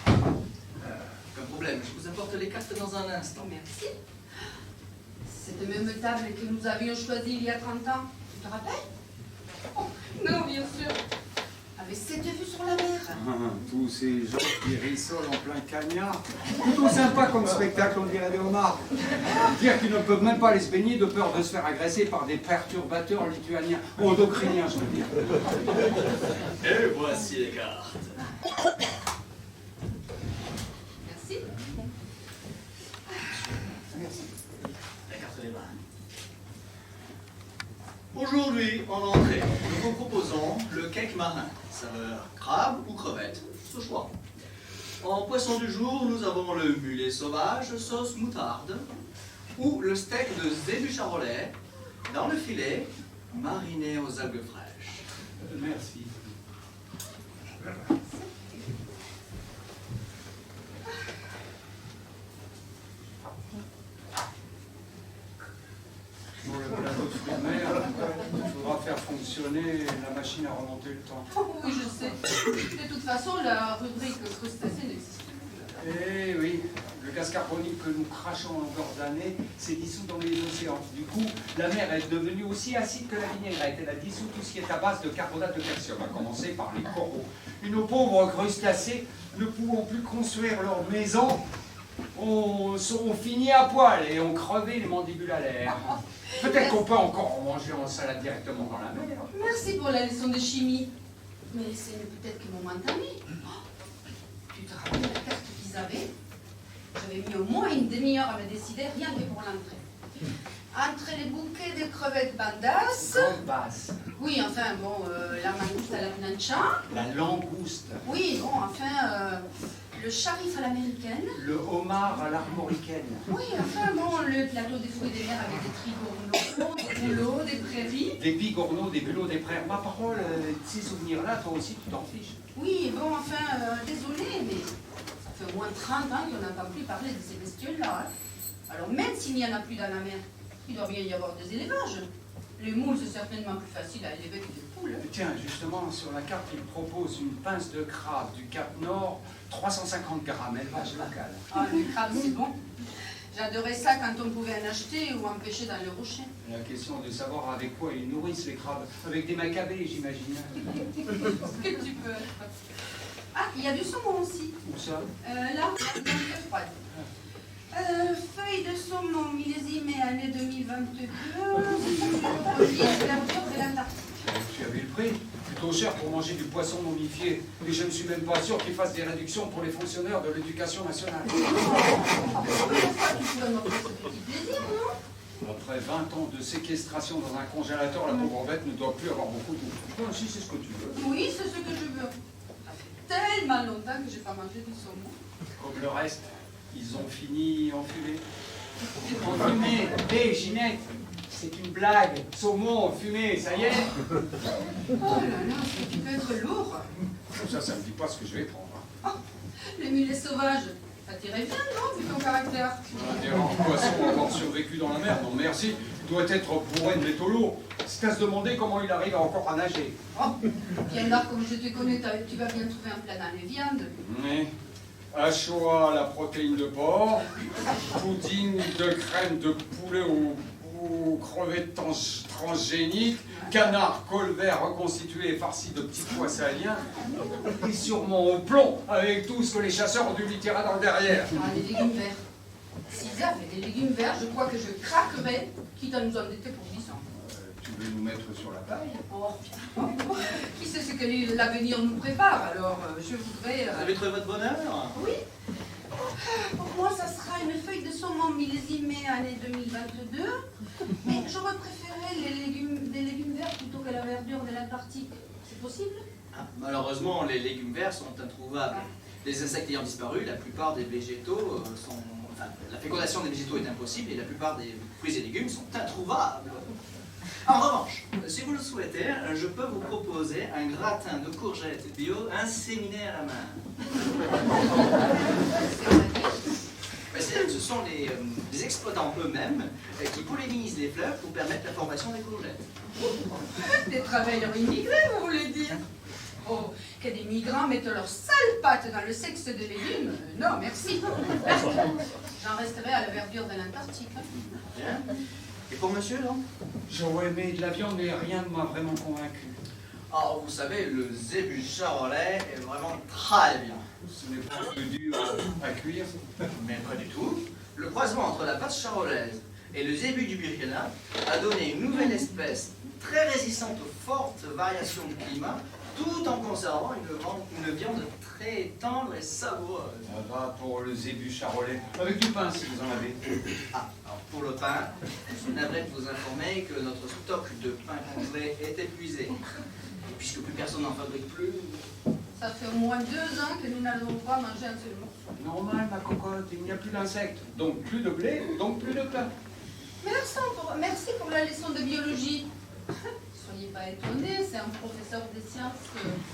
Aucun problème, je vous apporte les cartes dans un instant. Merci. Cette même table que nous avions choisie il y a 30 ans. Tu te rappelles? Oh, non, bien sûr. Avec cette vue sur la mer. Tous ces gens qui rissolent en plein cagnard. Plutôt sympa comme spectacle, on dirait des homards. Dire qu'ils ne peuvent même pas aller se baigner de peur de se faire agresser par des perturbateurs lituaniens. Endocriniens, je veux dire. Et voici les cartes. Merci. La carte des mains. Aujourd'hui, en entrée, nous vous proposons le cake marin, saveur crabe ou crevette, ce choix. En poisson du jour, nous avons le mulet sauvage, sauce moutarde, ou le steak de zébu charolais, dans le filet, mariné aux algues fraîches. Merci. Pour le plateau de fruits de mer, il faudra faire fonctionner la machine à remonter le temps. Oh, oui, je sais. De toute façon, la rubrique crustacés n'existe plus. Eh oui, le gaz carbonique que nous crachons en longueur d'année s'est dissous dans les océans. Du coup, la mer est devenue aussi acide que la vinaigrette. Elle a dissous tout ce qui est à base de carbonate de calcium, à commencer par les coraux. Et nos pauvres crustacés, ne pouvant plus construire leur maison, ont fini à poil et ont crevé les mandibules à l'air. Peut-être qu'on peut encore en manger en salade directement dans la mer. Merci pour la leçon de chimie. Mais c'est peut-être que momentanée. Tu te rappelles la carte qu'ils avaient? J'avais mis au moins une demi-heure à me décider, rien que pour l'entrée. Entre les bouquets de crevettes bandas. Grande basse. Oui, enfin, bon, la mangouste à la plancha. La langouste. Oui, bon, enfin, le charif à l'américaine. Le homard à l'armoricaine. Oui, enfin, bon, le plateau des fruits des mers avec des trigourneaux, des bouleaux, des prairies. Des bigorneaux, des bulots, des prairies. Ma parole, ces souvenirs-là, toi aussi, tu t'en fiches. Oui, bon, enfin, désolé, mais ça fait au moins 30 ans qu'on n'entend plus parler de ces bestioles-là. Hein. Alors, même s'il n'y en a plus dans la mer, il doit bien y avoir des élevages. Les moules, c'est certainement plus facile à élever que des poules. Tiens, justement, sur la carte, il propose une pince de crabe du Cap Nord, 350 grammes, élevage local. Ah, le crabe, c'est bon. J'adorais ça quand on pouvait en acheter ou en pêcher dans le rocher. La question de savoir avec quoi ils nourrissent les crabes. Avec des macabées, j'imagine. Ce que tu peux. Ah, il y a du saumon aussi. Où ça? Là, dans le froide. Feuille de saumon millésimée année 2022. Verdure de l'Antarctique. Tu avais le prix. Plutôt cher pour manger du poisson momifié. Et je ne suis même pas sûr qu'ils fassent des réductions pour les fonctionnaires de l'éducation nationale. Tu pourrais m'offrir ce petit plaisir, non? Après 20 ans de séquestration dans un congélateur, la pauvre bête ne doit plus avoir beaucoup d'eau. Bon, si c'est ce que tu veux. Oui, c'est ce que je veux. Ça fait tellement longtemps que j'ai pas mangé du saumon. Comme le reste, ils ont fini enfilés. Fumé, hé Ginette, c'est une blague. Saumon, fumé, ça y est. Oh là là, tu peux être lourd. Ça me dit pas ce que je vais prendre. Les mulets sauvages, ça t'irait bien, non, vu ton caractère? Un errant poisson avoir survécu dans la mer, non merci. Il doit être bourré de métaux lourds. C'est à se demander comment il arrive encore à nager. Oh, bien là, comme je te connais, tu vas bien trouver un plat dans les viandes. Oui. Hachois à la protéine de porc, pudding de crème de poulet aux crevettes transgéniques, canard colvert reconstitué et farci de petits pois sahéliens, et sûrement au plomb, avec tout ce que les chasseurs ont dû lui tirer dans le derrière. Ah, les légumes verts. S'ils avaient des légumes verts, je crois que je craquerais, quitte à nous endetter pour 10 ans. Tu veux nous mettre sur la paille? Oh, qui sait ce que l'avenir nous prépare, alors je voudrais... Vous avez trouvé votre bonheur? Oui. Pour moi, ça sera une feuille de saumon millésimée année 2022, mais j'aurais préféré des légumes verts plutôt que la verdure de l'Antarctique. C'est possible? Malheureusement, les légumes verts sont introuvables. Les insectes ayant disparu, la plupart des végétaux sont... Enfin, la fécondation des végétaux est impossible et la plupart des fruits et légumes sont introuvables. En revanche, si vous le souhaitez, je peux vous proposer un gratin de courgettes bio inséminé à la main. Ce sont les exploitants eux-mêmes qui pollinisent les fleurs pour permettre la formation des courgettes. Des travailleurs immigrés, vous voulez dire? Oh, que des migrants mettent leurs sales pattes dans le sexe de légumes? Non, merci. J'en resterai à la verdure de l'Antarctique. Bien. Et pour monsieur, non? J'aurais aimé de la viande, mais rien ne m'a vraiment convaincu. Ah, vous savez, le zébu charolais est vraiment très bien. Ce n'est pas un peu dur à cuire. Mais pas du tout. Le croisement entre la vache charolaise et le zébu du Burkina a donné une nouvelle espèce très résistante aux fortes variations du climat, tout en conservant une viande très tendre et savoureuse. Ça va pour le zébu charolais. Avec du pain, si vous en avez. Ah, alors pour le pain, je suis navré de vous informer que notre stock de pain congelé est épuisé. Et puisque plus personne n'en fabrique plus... Ça fait au moins 2 ans que nous n'allons pas manger un seul morceau. Normal, ma cocotte, il n'y a plus d'insectes. Donc plus de blé, donc plus de pain. Merci pour la leçon de biologie. Soyez pas étonnés, c'est un professeur des sciences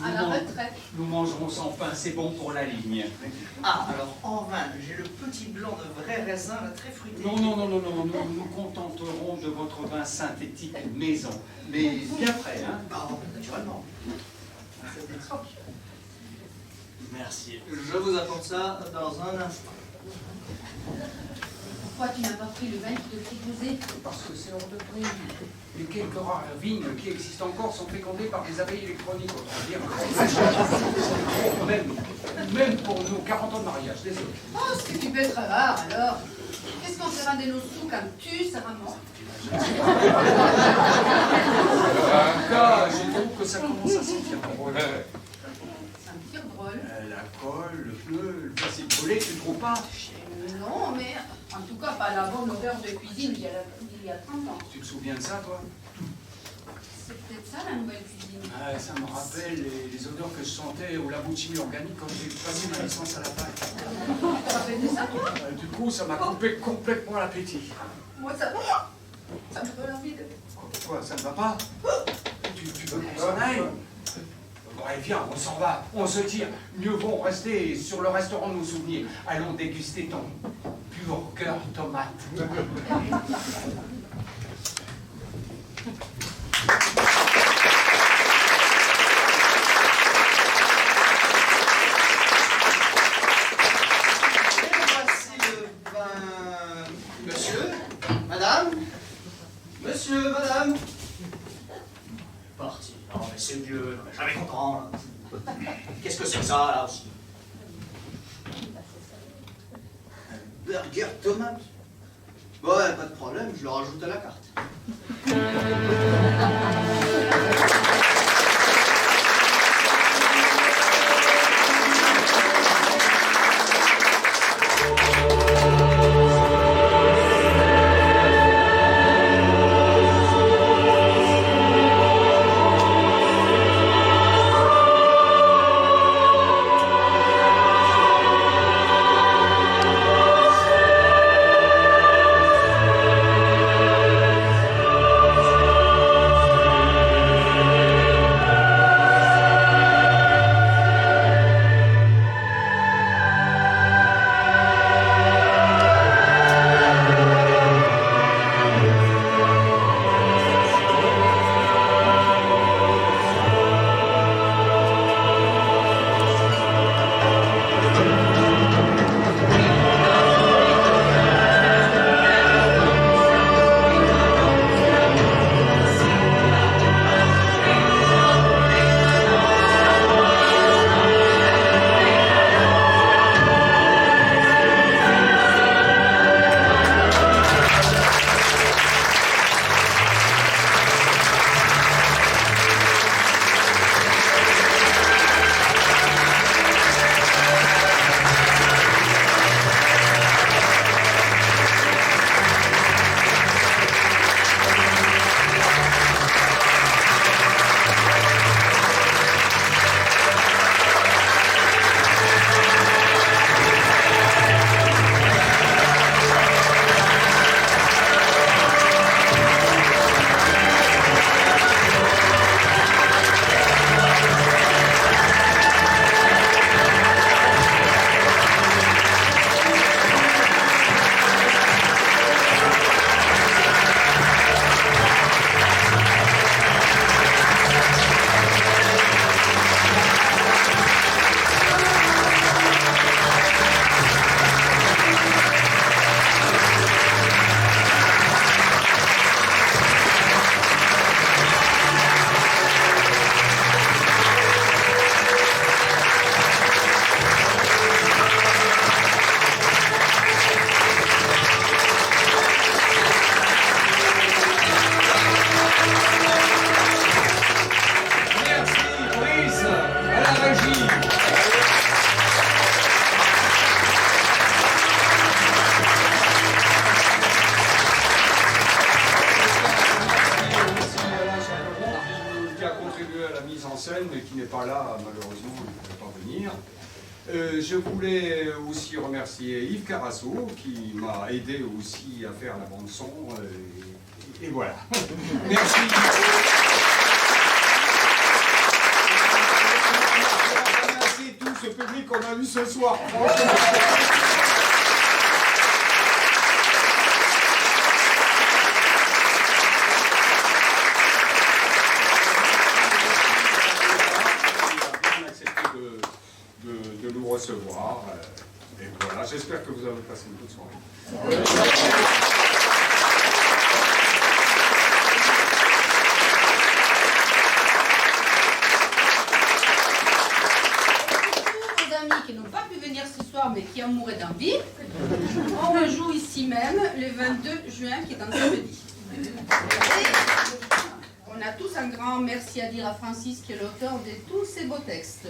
à la retraite. Nous mangerons sans pain, c'est bon pour la ligne. Ah, alors en vin, j'ai le petit blanc de vrai raisin, là, très fruité. Non, nous nous contenterons de votre vin synthétique maison. Mais bien frais, hein? Oh, naturellement. Merci. Je vous apporte ça dans un instant. Pourquoi tu n'as pas pris le vin qui te fait poser? Parce que c'est hors de prix. Les quelques rares vignes qui existent encore sont fécondées par des abeilles électroniques, autant dire. Même pour nos 40 ans de mariage, désolé. Oh, ce que tu peux être rare alors. Qu'est-ce qu'on fera de nos sous quand tu seras mort? Là, je trouve que ça commence à sentir drôle. Sentir drôle? La colle, le pneu, le facile brûlé, tu ne trouves pas? Non, mais en tout cas pas la bonne odeur de cuisine d'il y a 30 ans. Tu te souviens de ça, toi? C'est peut-être ça la nouvelle cuisine. Ça me rappelle les odeurs que je sentais au labo de chimie organique quand j'ai passé ma licence à la fac. Tu te rappelles de ça, toi? Du coup, ça m'a coupé complètement l'appétit. Moi, ça me donne envie de... Quoi, ça ne va pas? Tu veux qu'on s'en aille? Bon, allez, viens, on s'en va, on se tire. Mieux vaut rester sur le restaurant de nos souvenirs. Allons déguster ton burger tomate. Monsieur, madame. Parti. Non, mais c'est mieux. Non, mais jamais content, là. Qu'est-ce que c'est que ça, là aussi? Un burger tomate. Ouais, pas de problème, je le rajoute à la carte. qui a contribué à la mise en scène, mais qui n'est pas là, malheureusement, il ne pouvait pas venir. Je voulais aussi remercier Yves Carasso, qui m'a aidé aussi à faire la bande-son. Et voilà. Merci. Merci tout ce public qu'on a eu ce soir. De nous recevoir. Et voilà, j'espère que vous avez passé une bonne soirée. Pour tous nos amis qui n'ont pas pu venir ce soir mais qui en mouraient d'envie, on le joue ici même le 22 juin qui est un samedi. On a tous un grand merci à dire à Francis qui est l'auteur de tous ces beaux textes.